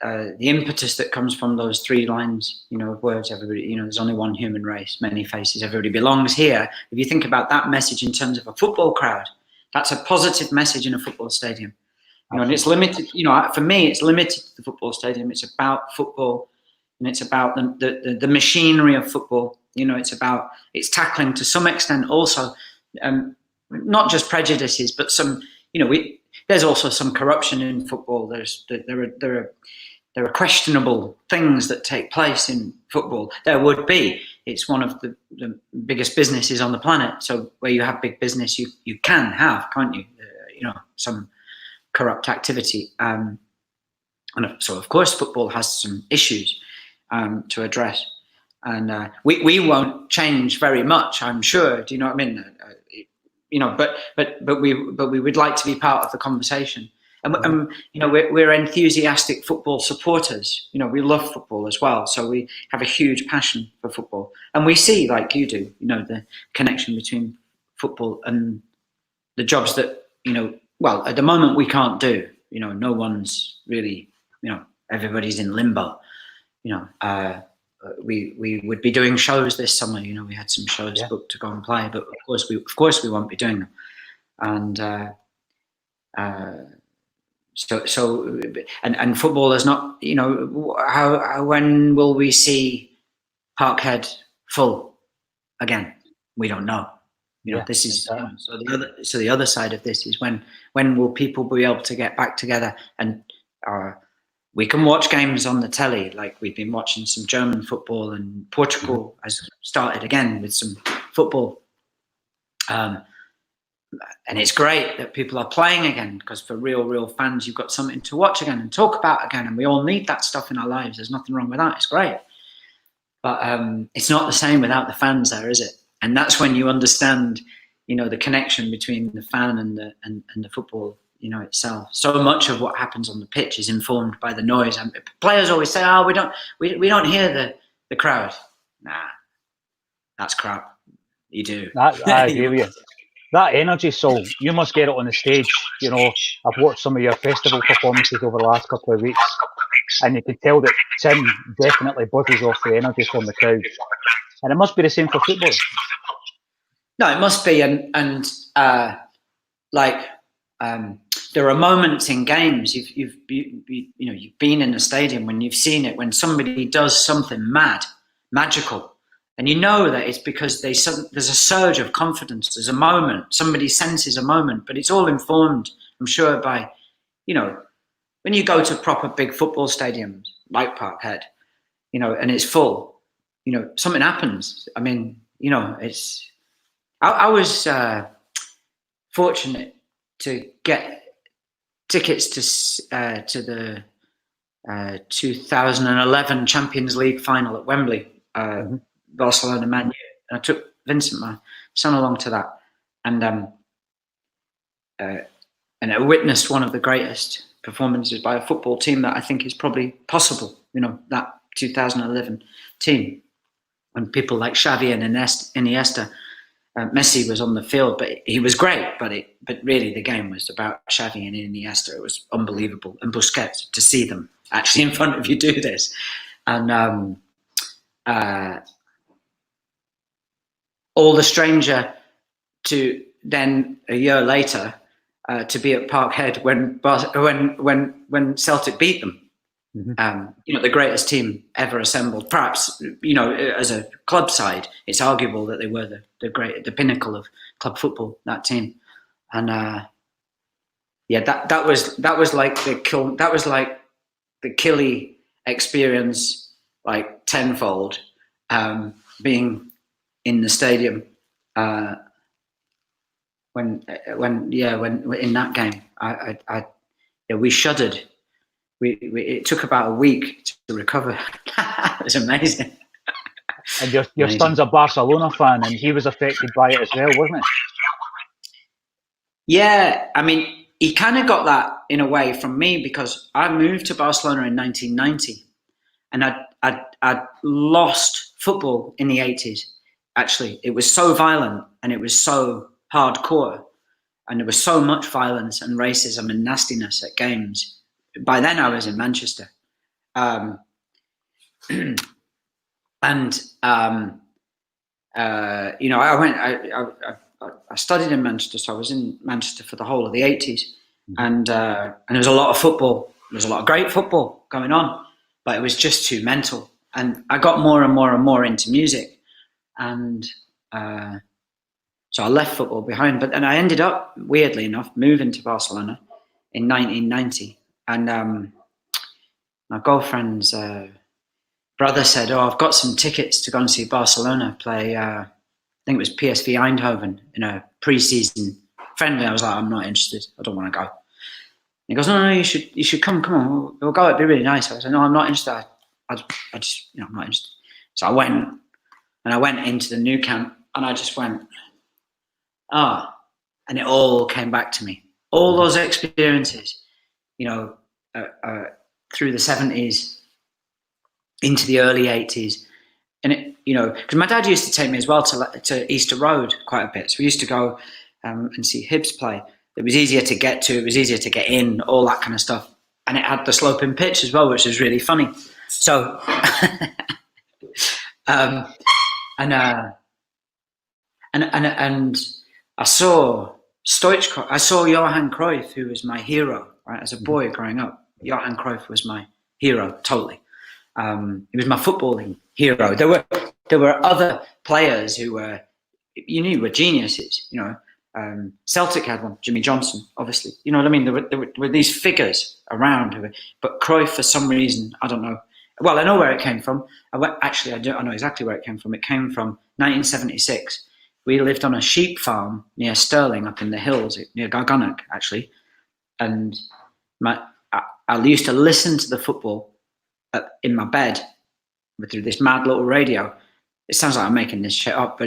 [SPEAKER 2] the impetus that comes from those 3 lines, you know, of words. Everybody, you know, there's only one human race, many faces. Everybody belongs here. If you think about that message in terms of a football crowd, that's a positive message in a football stadium. You know, and it's limited. You know, for me, it's limited to the football stadium. It's about football, and it's about the machinery of football. You know, it's tackling to some extent also, not just prejudices, but some. You know, there's also some corruption in football. There are questionable things that take place in football. There would be. It's one of the biggest businesses on the planet. So where you have big business, you can have, can't you? You know, some corrupt activity. And so, of course, football has some issues to address. And we won't change very much, I'm sure. Do you know what I mean? You know, but we would like to be part of the conversation. And you know, we're enthusiastic football supporters. You know, we love football as well. So we have a huge passion for football. And we see, like you do, you know, the connection between football and the jobs that, you know, well, at the moment we can't do. You know, no one's really, you know, everybody's in limbo. You know, we would be doing shows this summer. You know, we had some shows booked to go and play, but of course we won't be doing and and football is not, how when will we see Parkhead full again? We don't know. This is so the other side of this is when will people be able to get back together, and we can watch games on the telly, like we've been watching some German football, and Portugal has started again with some football. And it's great that people are playing again, because for real fans, you've got something to watch again and talk about again, and we all need that stuff in our lives. There's nothing wrong with that. It's great. But it's not the same without the fans there, is it? And that's when you understand, the connection between the fan and the football, itself. So much of what happens on the pitch is informed by the noise. And players always say, "Oh, we don't hear the crowd." Nah, that's crap. You do.
[SPEAKER 1] I agree with you. That energy, Saul, you must get it on the stage. I've watched some of your festival performances over the last couple of weeks, and you can tell that Tim definitely buzzes off the energy from the crowd. And it must be the same for football.
[SPEAKER 2] No, it must be. And there are moments in games, you've been in a stadium when you've seen it, when somebody does something magical. And you know that it's because there's a surge of confidence. There's a moment. Somebody senses a moment, but it's all informed, I'm sure, by, when you go to proper big football stadiums like Parkhead, and it's full, something happens. I mean, it's. I was fortunate to get tickets to the 2011 Champions League final at Wembley. Barcelona, Man U, and I took Vincent, my son, along to that, and I witnessed one of the greatest performances by a football team that I think is probably possible. That 2011 team, when people like Xavi and Iniesta, Messi was on the field, but he was great. But really, the game was about Xavi and Iniesta. It was unbelievable, and Busquets, to see them actually in front of you do this, and. All the stranger to then a year later to be at Parkhead when Celtic beat them. The greatest team ever assembled. Perhaps as a club side, it's arguable that they were the pinnacle of club football. That team, and that was like the Killy experience, like tenfold, being in the stadium when in that game, we shuddered. It took about a week to recover. It was amazing.
[SPEAKER 1] And your son's a Barcelona fan, and he was affected by it as well, wasn't he?
[SPEAKER 2] Yeah, I mean, he kind of got that in a way from me, because I moved to Barcelona in 1990, and I'd lost football in the 80s. Actually, it was so violent and it was so hardcore, and there was so much violence and racism and nastiness at games. By then, I was in Manchester, and I studied in Manchester, so I was in Manchester for the whole of the 80s, and there was a lot of football. There was a lot of great football going on, but it was just too mental. And I got more and more and more into music. And so I left football behind, and I ended up, weirdly enough, moving to Barcelona in 1990. And my girlfriend's brother said, "Oh, I've got some tickets to go and see Barcelona play. I think it was PSV Eindhoven in a pre-season friendly." I was like, "I'm not interested. I don't want to go." And he goes, "No, you should come. Come on, we'll go. It'd be really nice." I said, "No, I'm not interested. I just, I'm not interested." So I went. And I went into the new camp, and I just went, and it all came back to me. All those experiences, through the 70s, into the early 80s. And it, because my dad used to take me as well to Easter Road quite a bit. So we used to go and see Hibs play. It was easier to get to, it was easier to get in, all that kind of stuff. And it had the sloping pitch as well, which was really funny. So, and I saw Stoichkov. I saw Johan Cruyff, who was my hero, right? As a boy growing up, Johan Cruyff was my hero, totally. He was my footballing hero. There were other players who were geniuses. Celtic had one, Jimmy Johnson, obviously. You know what I mean? There were these figures around, but Cruyff, for some reason, I don't know. Well, I know where it came from. I know exactly where it came from. It came from 1976. We lived on a sheep farm near Stirling, up in the hills, near Gargunnock, actually. And I used to listen to the football in my bed through this mad little radio. It sounds like I'm making this shit up,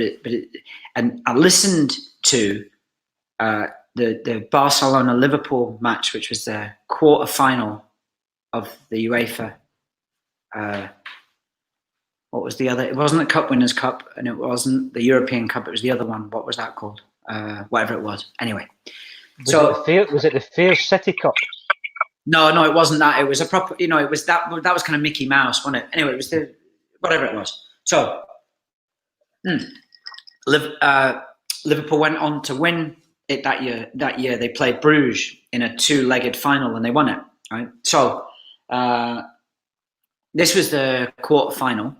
[SPEAKER 2] and I listened to the Barcelona-Liverpool match, which was the quarter-final of the UEFA. What was the other? It wasn't the Cup Winners' Cup, and it wasn't the European Cup. It was the other one. What was that called? Whatever it was. Anyway.
[SPEAKER 1] Was it the Fair City Cup?
[SPEAKER 2] No, it wasn't that. It was a proper, it was that was kind of Mickey Mouse, wasn't it? Anyway, it was whatever it was. So, Liverpool went on to win it that year. That year they played Bruges in a 2-legged final and they won it, right? So, this was the quarter-final,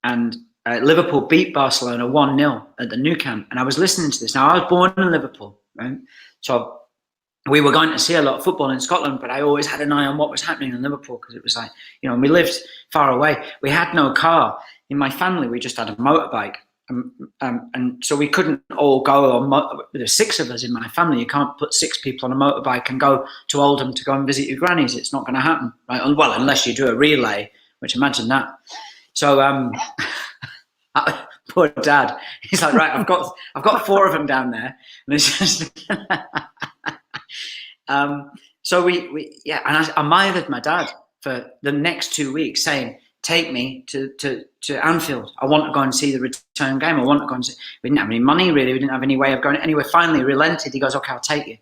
[SPEAKER 2] and Liverpool beat Barcelona 1-0 at the Nou Camp, and I was listening to this. Now, I was born in Liverpool, right? So we were going to see a lot of football in Scotland, but I always had an eye on what was happening in Liverpool, because it was like, we lived far away. We had no car. In my family, we just had a motorbike. And so we couldn't all go on. There's 6 of us in my family. You can't put 6 people on a motorbike and go to Oldham to go and visit your grannies. It's not going to happen, right? Well, unless you do a relay, which imagine that. So poor Dad. He's like, right, I've got 4 of them down there, and it's just. So we and I mithered my dad for the next 2 weeks, saying, take me to Anfield. I want to go and see the return game. I want to go and see. We didn't have any money, really. We didn't have any way of going. Anyway, finally relented. He goes, okay, I'll take you.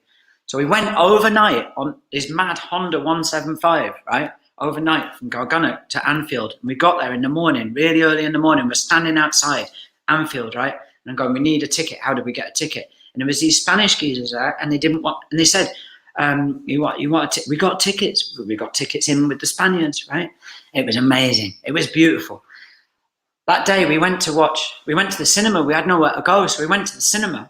[SPEAKER 2] So we went overnight on his mad Honda 175, right? Overnight from Gargunnock to Anfield. And we got there in the morning, really early in the morning. We're standing outside Anfield, right? And I'm going, we need a ticket. How do we get a ticket? And there was these Spanish geezers there, and they didn't want, and they said, we got tickets. We got tickets in with the Spaniards, right? It was amazing. It was beautiful. That day we went to the cinema. We had nowhere to go, so we went to the cinema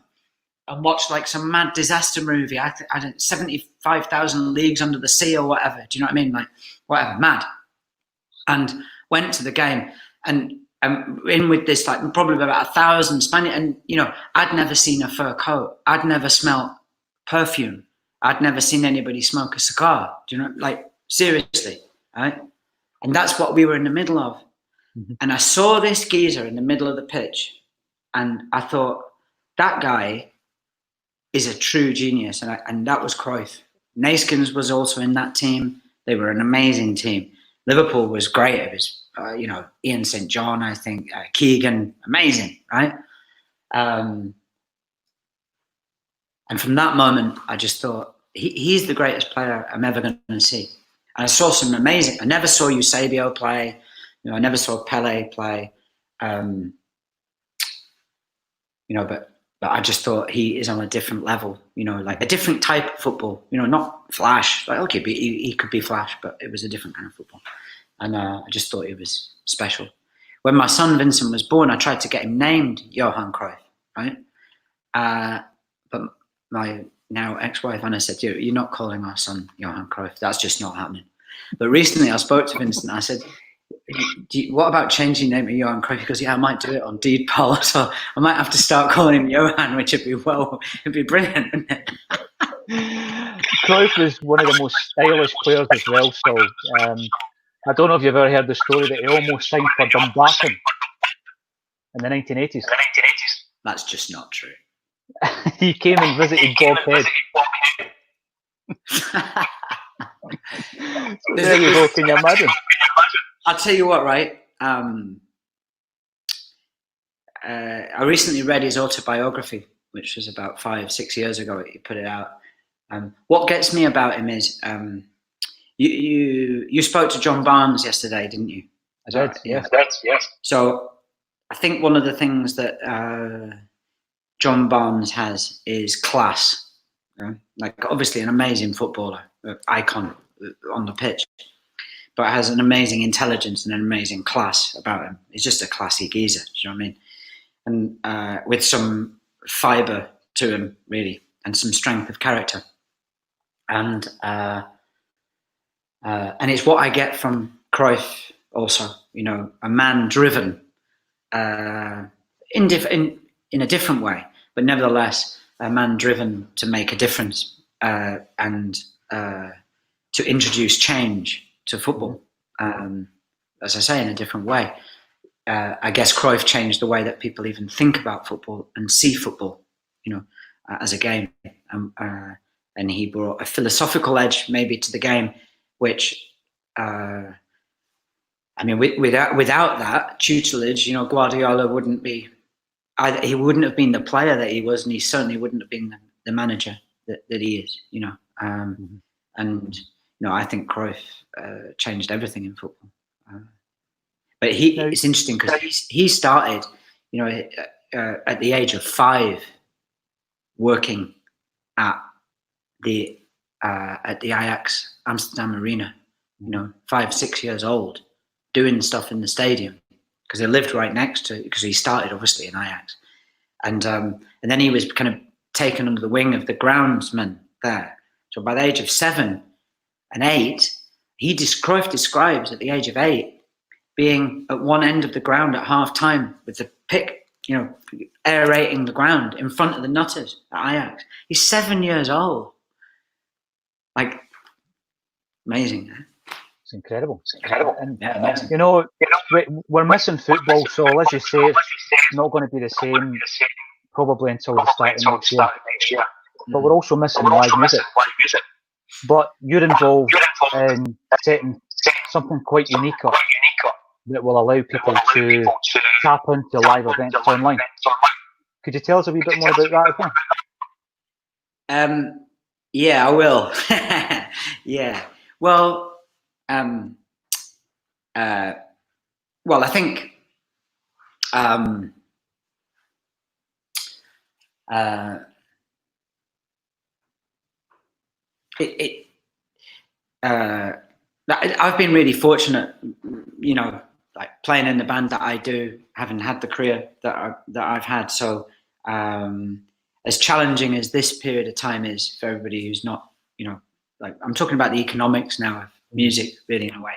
[SPEAKER 2] and watched like some mad disaster movie. I don't 75,000 Leagues Under the Sea or whatever. Do you know what I mean? Like whatever, mad. And went to the game and in with this like probably about 1,000 Spaniards. And I'd never seen a fur coat. I'd never smelled perfume. I'd never seen anybody smoke a cigar. Do you know? Like seriously, right? And that's what we were in the middle of. Mm-hmm. And I saw this geezer in the middle of the pitch, and I thought, that guy is a true genius. And that was Cruyff. Naiskins was also in that team. They were an amazing team. Liverpool was great. It was, Ian St. John, I think, Keegan, amazing, right? And from that moment, I just thought, he's the greatest player I'm ever going to see. And I saw some amazing. I never saw Eusebio play. I never saw Pele play. But I just thought he is on a different level. Like a different type of football. Not flash. Like okay, he could be flash, but it was a different kind of football. And I just thought it was special. When my son Vincent was born, I tried to get him named Johan Cruyff, right? But my now ex-wife Anna said, "You're not calling our son Johan Cruyff. That's just not happening." But recently, I spoke to Vincent. I said, "What about changing name to Johan Cruyff?" He goes, "Yeah, I might do it on deed poll, so I might have to start calling him Johan, which would be brilliant." Wouldn't it?
[SPEAKER 1] Cruyff was one of the most stylish players as well. So I don't know if you've ever heard the story that he almost signed for Dumbarton in the 1980s.
[SPEAKER 2] That's just not true.
[SPEAKER 1] He came and visited Bob Head. There you go. Can you imagine?
[SPEAKER 2] I'll tell you what, right? I recently read his autobiography, which was about 5-6 years ago. He put it out. What gets me about him is you spoke to John Barnes yesterday, didn't you?
[SPEAKER 1] I did. Yes.
[SPEAKER 2] Yes. So I think one of the things that John Barnes has is class, Like obviously an amazing footballer, icon on the pitch, but has an amazing intelligence and an amazing class about him. He's just a classy geezer. Do you know what I mean? And with some fibre to him, really, and some strength of character. And it's what I get from Cruyff also. You know, a man driven in a different way, but nevertheless a man driven to make a difference and to introduce change to football. As I say, in a different way. I guess Cruyff changed the way that people even think about football and see football, you know, as a game. And he brought a philosophical edge maybe to the game, which, I mean, without that tutelage, you know, Guardiola wouldn't be, he wouldn't have been the player that he was, and he certainly wouldn't have been the manager that he is, you know. And, you know, I think Cruyff changed everything in football. But it's interesting because he started, you know, at the age of 5, working at the Ajax Amsterdam Arena. You know, 5, 6 years old, doing stuff in the stadium because they lived right next to. Because he started obviously in Ajax, and then he was kind of taken under the wing of the groundsman there. So by the age of 7 and 8, Cruyff describes at the age of 8. Being at one end of the ground at half time with the pick, you know, aerating the ground in front of the nutters at Ajax. He's 7 years old. Like, amazing. Eh?
[SPEAKER 1] It's incredible. And,
[SPEAKER 2] yeah, amazing.
[SPEAKER 1] You know, we're missing football, so as you say, it's not going to be the same probably until the start of next year. But we're also missing live music. But you're involved in setting something quite unique up that will allow people to tap into live events online. Could you tell us a wee bit more about that as well?
[SPEAKER 2] Yeah, I will. Yeah. Well, I think I've been really fortunate, you know, like playing in the band that I do, having had the career that I've had. So as challenging as this period of time is for everybody who's not, you know, like I'm talking about the economics now of music, really, in a way.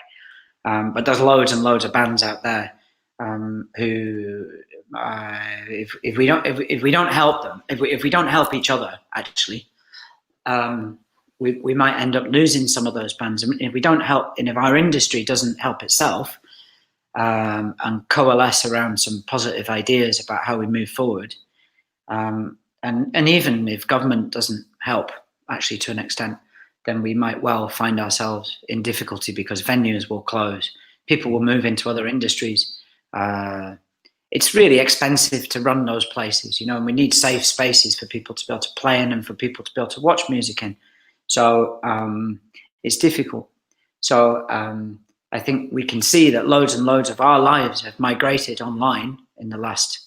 [SPEAKER 2] But there's loads and loads of bands out there who, if we don't help them, if we don't help each other, actually, we might end up losing some of those bands. And if we don't help, and if our industry doesn't help itself and coalesce around some positive ideas about how we move forward, and even if government doesn't help, actually, to an extent, then we might well find ourselves in difficulty because venues will close. People will move into other industries. It's really expensive to run those places, you know, and we need safe spaces for people to be able to play in and for people to be able to watch music in. So it's difficult. So I think we can see that loads and loads of our lives have migrated online in the last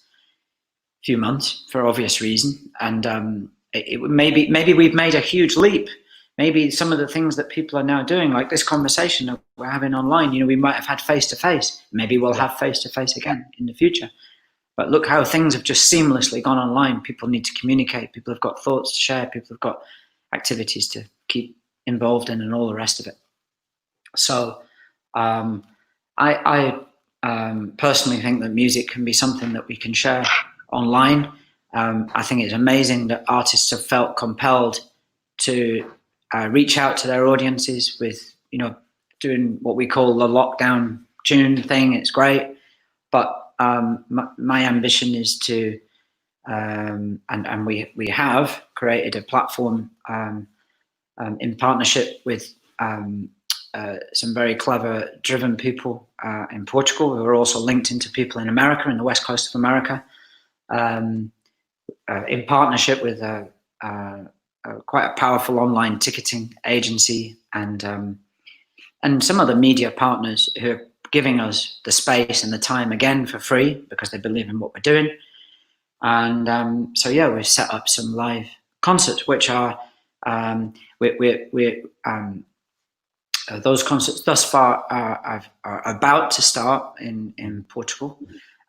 [SPEAKER 2] few months for obvious reason. And maybe we've made a huge leap. Maybe some of the things that people are now doing, like this conversation that we're having online, you know, we might have had face-to-face. Maybe we'll have face-to-face again in the future. But look how things have just seamlessly gone online. People need to communicate. People have got thoughts to share. People have got activities to keep involved in and all the rest of it. So I personally think that music can be something that we can share online. I think it's amazing that artists have felt compelled to reach out to their audiences with, you know, doing what we call the lockdown tune thing. It's great. But my ambition is to, and we have created a platform in partnership with some very clever, driven people in Portugal who are also linked into people in America, in the west coast of America, in partnership with quite a powerful online ticketing agency and some other media partners who are giving us the space and the time again for free because they believe in what we're doing. And so yeah, we've set up some live concerts, which are Those concerts thus far are about to start in Portugal.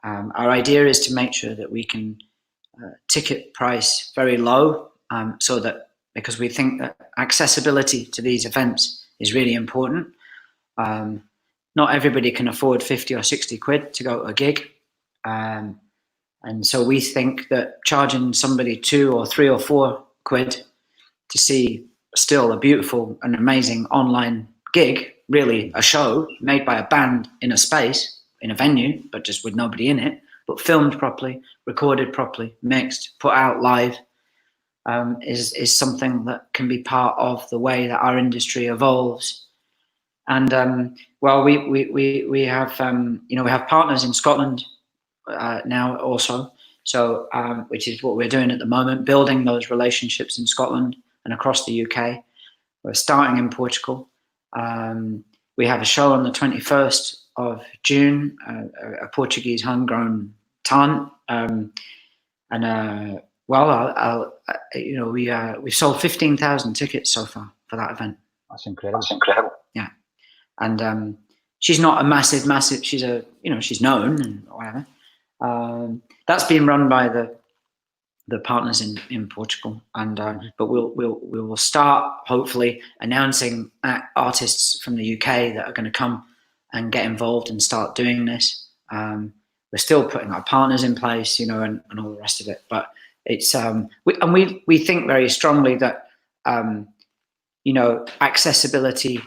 [SPEAKER 2] Our idea is to make sure that we can ticket price very low, so that, because we think that accessibility to these events is really important. Not everybody can afford 50 or 60 quid to go to a gig. And so we think that charging somebody 2 or 3 or 4 quid to see still a beautiful and amazing online gig, really a show made by a band in a space, in a venue, but just with nobody in it, but filmed properly, recorded properly, mixed, put out live, is something that can be part of the way that our industry evolves. And well, we have we have partners in Scotland now also, so which is what we're doing at the moment, building those relationships in Scotland and across the UK. We're starting in Portugal. We have a show on the 21st of June, a Portuguese homegrown talent, well, we've sold 15,000 tickets so far for that event.
[SPEAKER 1] That's incredible.
[SPEAKER 2] Yeah, and she's not a massive. She's she's known and whatever. That's been run by the partners in Portugal, and but we will start hopefully announcing artists from the UK that are going to come and get involved and start doing this. We're still putting our partners in place, and all the rest of it. But it's we think very strongly that accessibility,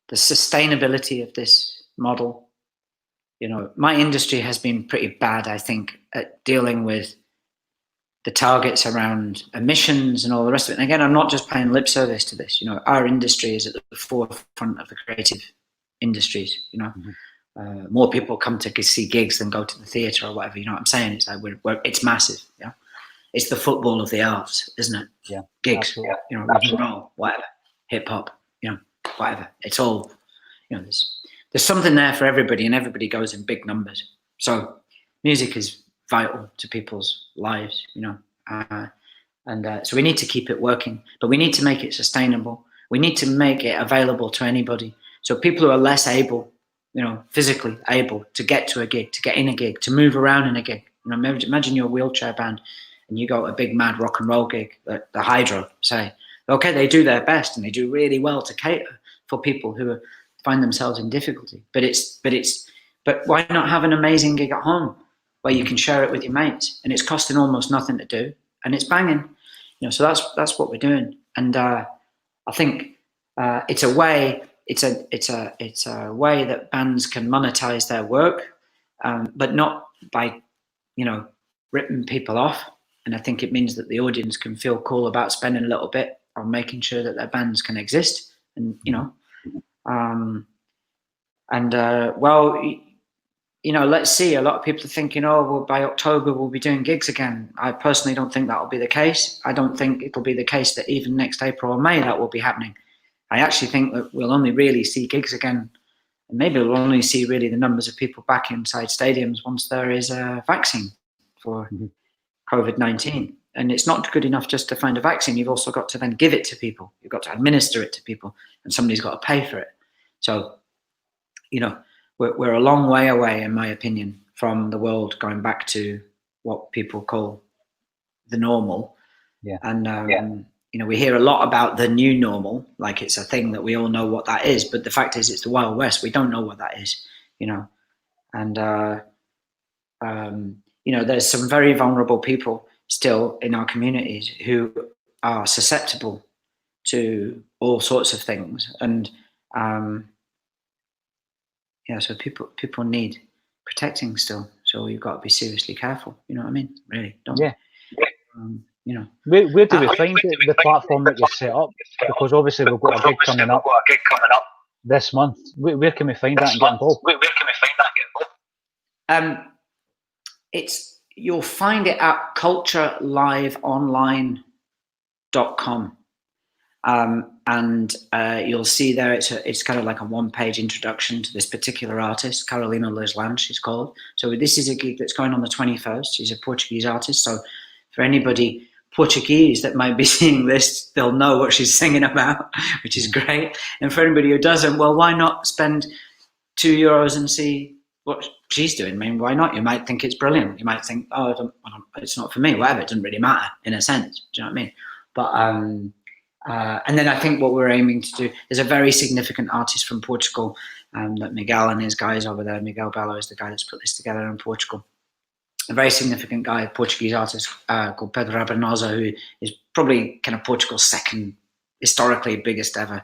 [SPEAKER 2] the sustainability of this model. My industry has been pretty bad, I think, at dealing with the targets around emissions and all the rest of it. And again, I'm not just paying lip service to this. Our industry is at the forefront of the creative industries. More people come to see gigs than go to the theatre or whatever. You know what I'm saying? It's like it's massive. Yeah, it's the football of the arts, isn't it?
[SPEAKER 1] Yeah,
[SPEAKER 2] gigs.
[SPEAKER 1] Absolutely.
[SPEAKER 2] Rock and roll, whatever, hip hop. Whatever. It's all. There's something there for everybody, and everybody goes in big numbers. So music is vital to people's lives, so we need to keep it working, but we need to make it sustainable. We need to make it available to anybody. So people who are less able, physically able to get to a gig, to get in a gig, to move around in a gig. Imagine you're a wheelchair band and you go to a big mad rock and roll gig, the Hydro, say. Okay, they do their best and they do really well to cater for people who find themselves in difficulty. But why not have an amazing gig at home where you can share it with your mates and it's costing almost nothing to do and it's banging, so that's what we're doing. And I think it's a way that bands can monetize their work, but not by ripping people off. And I think it means that the audience can feel cool about spending a little bit on making sure that their bands can exist. And let's see. A lot of people are thinking, by October we'll be doing gigs again. I personally don't think that will be the case. I don't think it'll be the case that even next April or May that will be happening. I actually think that we'll only really see gigs again, and maybe we'll only see really the numbers of people back inside stadiums once there is a vaccine for COVID-19. And it's not good enough just to find a vaccine. You've also got to then give it to people. You've got to administer it to people, and somebody's got to pay for it. So, we're a long way away, in my opinion, from the world going back to what people call the normal.
[SPEAKER 1] Yeah.
[SPEAKER 2] And we hear a lot about the new normal, like it's a thing that we all know what that is. But the fact is, it's the Wild West. We don't know what that is, And there's some very vulnerable people still in our communities who are susceptible to all sorts of things. And so people need protecting still. So you've got to be seriously careful. You know what I mean? Really, don't.
[SPEAKER 1] Yeah.
[SPEAKER 2] Where
[SPEAKER 1] do we find the platform that you set up? Because obviously we've got a gig coming up this month. Where can we find that and get involved?
[SPEAKER 2] You'll find it at cultureliveonline.com. And you'll see there it's kind of like a one-page introduction to this particular artist, Carolina Leslan, she's called. So this is a gig that's going on the 21st. She's a Portuguese artist. So for anybody Portuguese that might be seeing this, they'll know what she's singing about, which is great. And for anybody who doesn't, well, why not spend €2 and see what she's doing? I mean, why not? You might think it's brilliant. You might think, oh, it's not for me. Whatever, it doesn't really matter in a sense. Do you know what I mean? But and then I think what we're aiming to do, there's a very significant artist from Portugal that Miguel and his guys over there. Miguel Bello is the guy that's put this together in Portugal. A very significant guy, Portuguese artist called Pedro Rabanosa, who is probably kind of Portugal's second historically biggest ever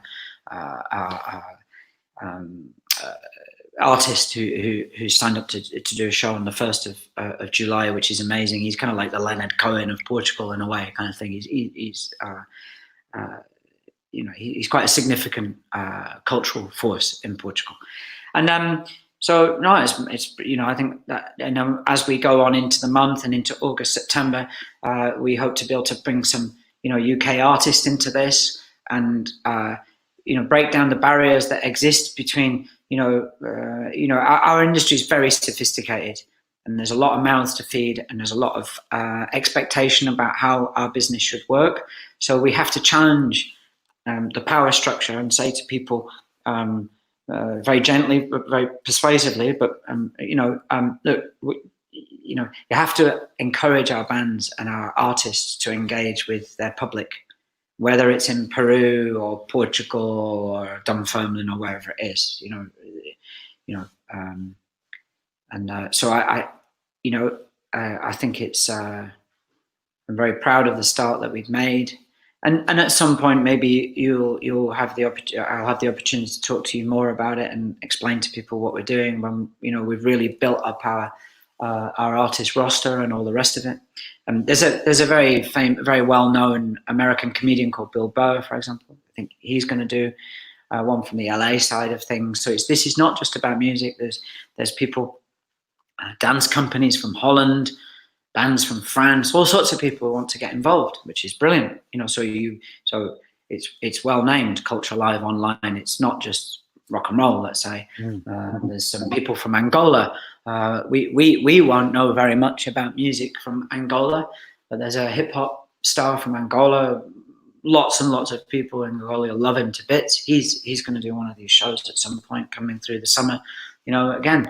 [SPEAKER 2] artist who signed up to do a show on the 1st of July, which is amazing. He's kind of like the Leonard Cohen of Portugal in a way, kind of thing. He's quite a significant cultural force in Portugal, and so no, it's I think that as we go on into the month and into August, September, we hope to be able to bring some UK artists into this and break down the barriers that exist between our industry is very sophisticated, and there's a lot of mouths to feed, and there's a lot of expectation about how our business should work. So we have to challenge the power structure and say to people, very gently, but very persuasively, but look, you have to encourage our bands and our artists to engage with their public, whether it's in Peru or Portugal or Dunfermline or wherever it is, so I think it's I'm very proud of the start that we've made. And at some point, maybe I'll have the opportunity to talk to you more about it and explain to people what we're doing when we've really built up our artist roster and all the rest of it. There's a very well-known American comedian called Bill Burr, for example. I think he's going to do one from the LA side of things. So this is not just about music. There's people, dance companies from Holland, bands from France, all sorts of people who want to get involved, which is brilliant. So it's well named Culture Live Online. It's not just rock and roll, let's say. There's some people from Angola. We won't know very much about music from Angola, but there's a hip hop star from Angola. Lots and lots of people in Angola love him to bits. He's going to do one of these shows at some point coming through the summer. Again.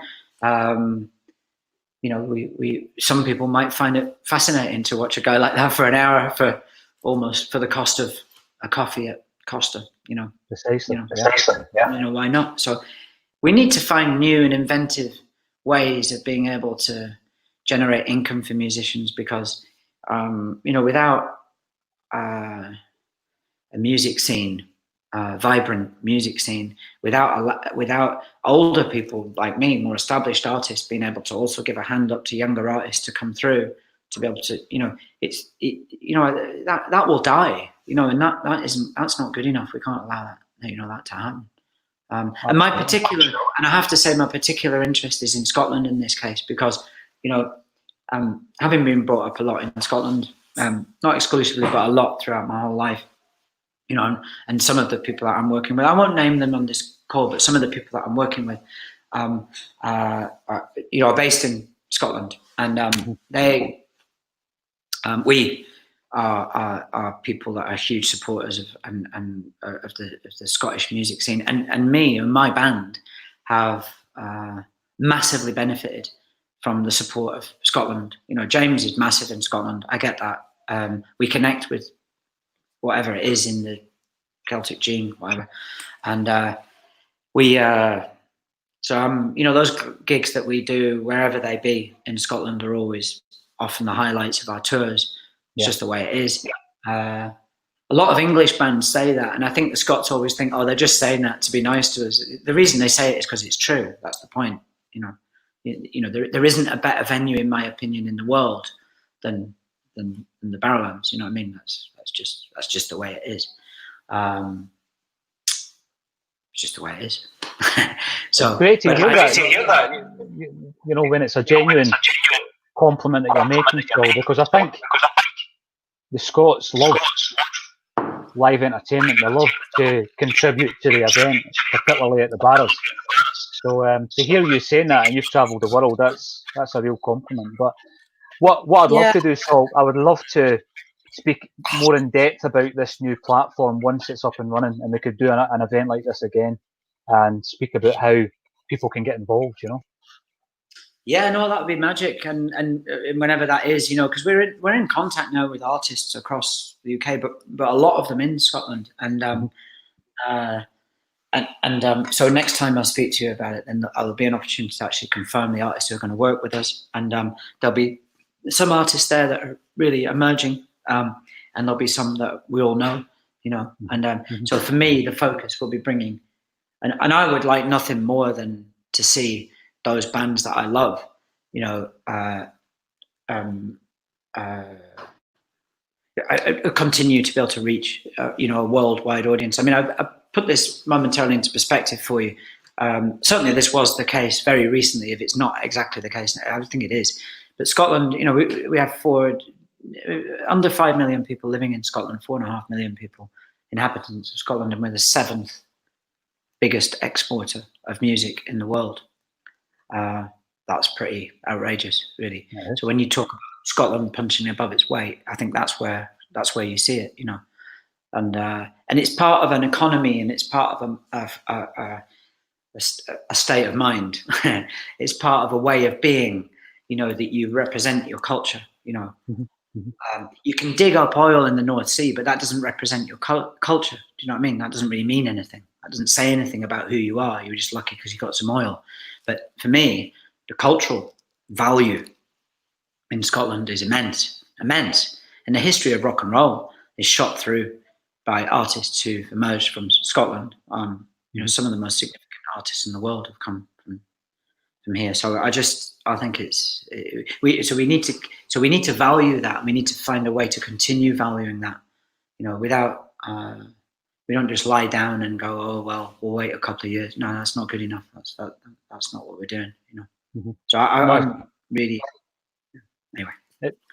[SPEAKER 2] Some people might find it fascinating to watch a guy like that for an hour for the cost of a coffee at Costa.
[SPEAKER 1] Precisely.
[SPEAKER 2] Yeah. Why not? So we need to find new and inventive ways of being able to generate income for musicians, because without a music scene, vibrant music scene, without older people like me, more established artists, being able to also give a hand up to younger artists to come through, to be able to, that will die, and that's not good enough. We can't allow that, that to happen. And I have to say, my particular interest is in Scotland in this case, because, having been brought up a lot in Scotland, not exclusively, but a lot throughout my whole life, and some of the people that I'm working with, I won't name them on this call, but some of the people that I'm working with, are based in Scotland, and we are people that are huge supporters of the Scottish music scene, and me and my band have massively benefited from the support of Scotland. James is massive in Scotland. I get that. We connect with whatever it is in the Celtic gene, whatever. And those gigs that we do, wherever they be in Scotland, are always often the highlights of our tours. It's just the way it is. A lot of English bands say that, and I think the Scots always think, they're just saying that to be nice to us. The reason they say it is because it's true. That's the point. There isn't a better venue, in my opinion, in the world than the Barrowlands. You know what I mean? That's just the way it is. It's just the way it is. So
[SPEAKER 1] it's great to hear that. When it's a genuine compliment that you're making, Saul, because I think the Scots love live entertainment. They love to contribute to the event, particularly at the Barrows. So to hear you saying that, and you've travelled the world, that's a real compliment. But what I'd love to do, Saul, I would love to speak more in depth about this new platform once it's up and running, and we could do an event like this again and speak about how people can get involved, you know?
[SPEAKER 2] Yeah, no, that would be magic, and whenever that is, you know, because we're in contact now with artists across the UK, but a lot of them in Scotland, and so next time I speak to you about it, then there'll be an opportunity to actually confirm the artists who are going to work with us, and there'll be some artists there that are really emerging, and there'll be some that we all know, you know, and so for me, the focus will be bringing, and I would like nothing more than to see those bands that I love, you know, continue to be able to reach, you know, a worldwide audience. I mean, I put this momentarily into perspective for you. Certainly, this was the case very recently. If it's not exactly the case, I don't think it is. But Scotland, you know, we have under 5 million people living in Scotland, 4.5 million people, inhabitants of Scotland, and we're the 7th biggest exporter of music in the world. That's pretty outrageous, really. Yeah. So when you talk about Scotland punching above its weight, I think that's where you see it, you know. And it's part of an economy, and it's part of a state of mind. It's part of a way of being, you know, that you represent your culture, you know. You can dig up oil in the North Sea, but that doesn't represent your culture. Do you know what I mean? That doesn't really mean anything. That doesn't say anything about who you are. You're just lucky because you got some oil. But for me, the cultural value in Scotland is immense. And the history of rock and roll is shot through by artists who've emerged from Scotland. You know, some of the most significant artists in the world have come from here. So I think we need to value that. We need to find a way to continue valuing that. You know, without we don't just lie down and go, oh well, we'll wait a couple of years. No, that's not good enough. That's not what we're doing. You know. So I'm really anyway.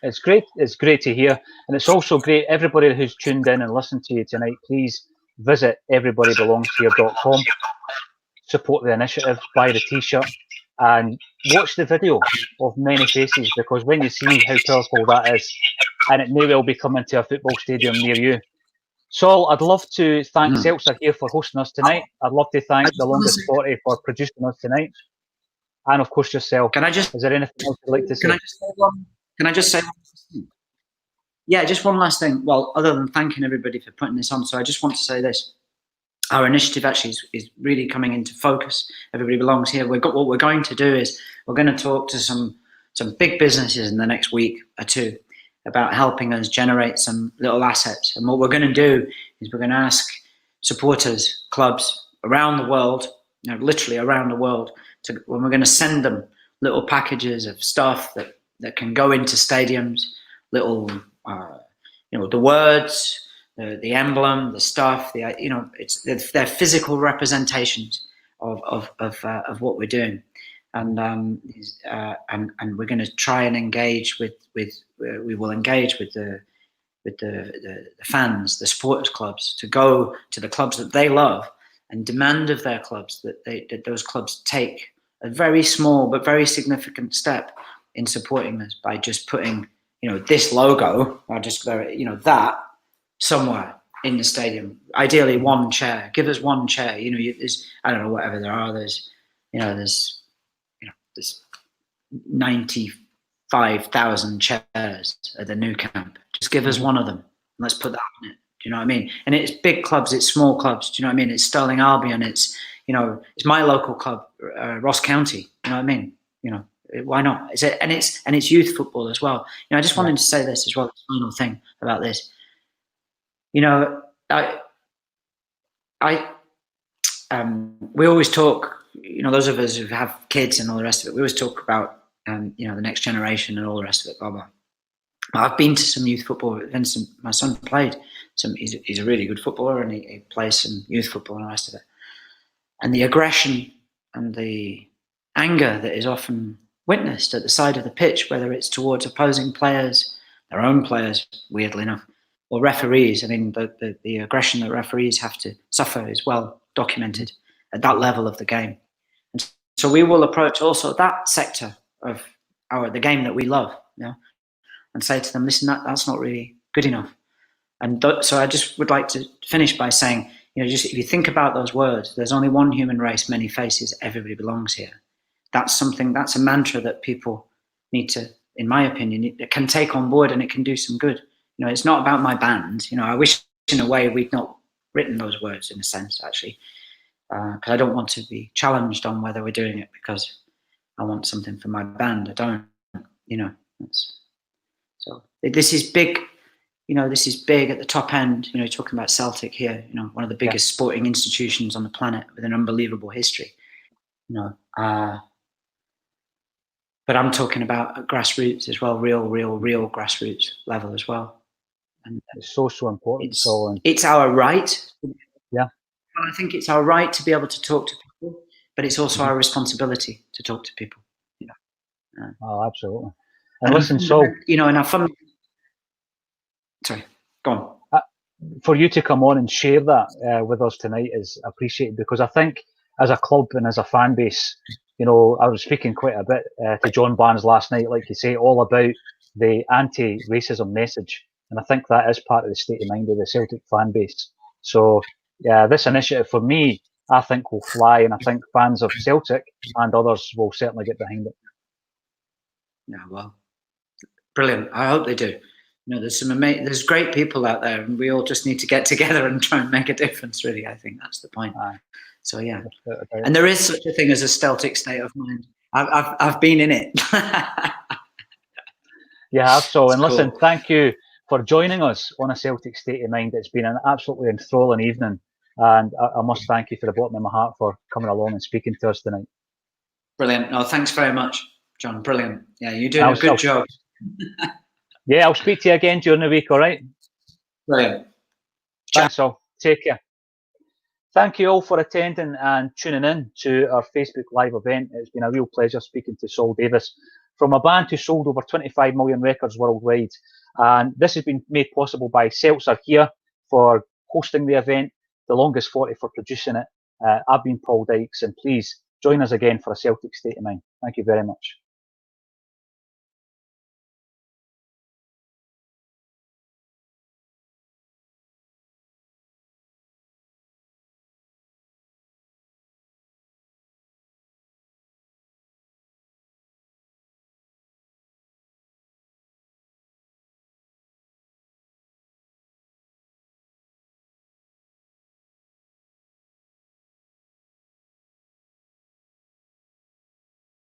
[SPEAKER 1] It's great. It's great to hear, and it's also great. Everybody who's tuned in and listened to you tonight, please visit everybodybelongshere.com. Support the initiative, buy the T-shirt, and watch the video of Many Faces, because when you see how powerful that is, and it may well be coming to a football stadium near you. Saul, I'd love to thank Celts are here for hosting us tonight. I'd love to thank the Longest 40 for producing us tonight, and of course yourself. Is there anything else you'd like to say?
[SPEAKER 2] Can I just say? Yeah, just one last thing. Well, other than thanking everybody for putting this on, so I just want to say this. Our initiative actually is really coming into focus. Everybody Belongs Here. What we're going to do is we're going to talk to some big businesses in the next week or two about helping us generate some little assets. And what we're going to do is we're going to ask supporters, clubs around the world, you know, literally around the world, when we're going to send them little packages of stuff that can go into stadiums, little, you know, the words, the emblem, the stuff, you know, they're physical representations of what we're doing, and we're going to try and engage we will engage with the fans, the supporters clubs, to go to the clubs that they love and demand of their clubs that those clubs take a very small but very significant step in supporting us by just putting, you know, this logo, or just, you know, that somewhere in the stadium. Ideally, one chair. Give us one chair. You know, there's, I don't know, whatever there are. There's 95,000 chairs at the new camp. Just give us one of them. Let's put that on it. Do you know what I mean? And it's big clubs, it's small clubs. Do you know what I mean? It's Stirling Albion. It's, you know, it's my local club, Ross County. You know what I mean? You know, why not? And it's youth football as well. You know, I just wanted to say this as well. The final thing about this. You know, we always talk. You know, those of us who have kids and all the rest of it, we always talk about, you know, the next generation and all the rest of it. Blah blah. I've been to some youth football. Vincent, my son, played some. He's a really good footballer, and he plays some youth football and the rest of it. And the aggression and the anger that is often witnessed at the side of the pitch, whether it's towards opposing players, their own players, weirdly enough, or referees. I mean, the aggression that referees have to suffer is well documented at that level of the game. And so we will approach also that sector of the game that we love, you know, and say to them, listen, that's not really good enough. And so I just would like to finish by saying, just if you think about those words, there's only one human race, many faces, everybody belongs here. That's a mantra that people need to, in my opinion, it can take on board, and it can do some good. It's not about my band. I wish in a way we'd not written those words, in a sense, actually, because I don't want to be challenged on whether we're doing it because I want something for my band. I don't, so this is big. This is big at the top end. Talking about Celtic here, one of the biggest sporting institutions on the planet with an unbelievable history. But I'm talking about grassroots as well, real grassroots level as well. And
[SPEAKER 1] it's so important.
[SPEAKER 2] It's our right.
[SPEAKER 1] Yeah.
[SPEAKER 2] I think it's our right to be able to talk to people, but it's also our responsibility to talk to people.
[SPEAKER 1] Oh, absolutely. And listen, Saul,
[SPEAKER 2] and I sorry, go on.
[SPEAKER 1] For you to come on and share that with us tonight is appreciated, because I think as a club and as a fan base, I was speaking quite a bit to John Barnes last night, like you say, all about the anti-racism message. And I think that is part of the state of mind of the Celtic fan base. So, this initiative for me, I think will fly, and I think fans of Celtic and others will certainly get behind it.
[SPEAKER 2] Yeah, well, brilliant. I hope they do. There's great people out there, and we all just need to get together and try and make a difference. Really, I think that's the point. So yeah, and there is such a thing as a Celtic state of mind. I've been in it.
[SPEAKER 1] You have, so. And listen, thank you for joining us on A Celtic State of Mind. It's been an absolutely enthralling evening, and I must thank you for the bottom of my heart for coming along and speaking to us tonight.
[SPEAKER 2] Brilliant. No, thanks very much, John. Brilliant. Yeah, you're doing a good job.
[SPEAKER 1] Yeah, I'll speak to you again during the week, all right?
[SPEAKER 2] Brilliant.
[SPEAKER 1] Thanks all. Take care. Thank you all for attending and tuning in to our Facebook Live event. It's been a real pleasure speaking to Saul Davies, from a band who sold over 25 million records worldwide. And this has been made possible by Celts are here for hosting the event, the Longest 40 for producing it. I've been Paul Dykes, and please join us again for A Celtic State of Mind. Thank you very much.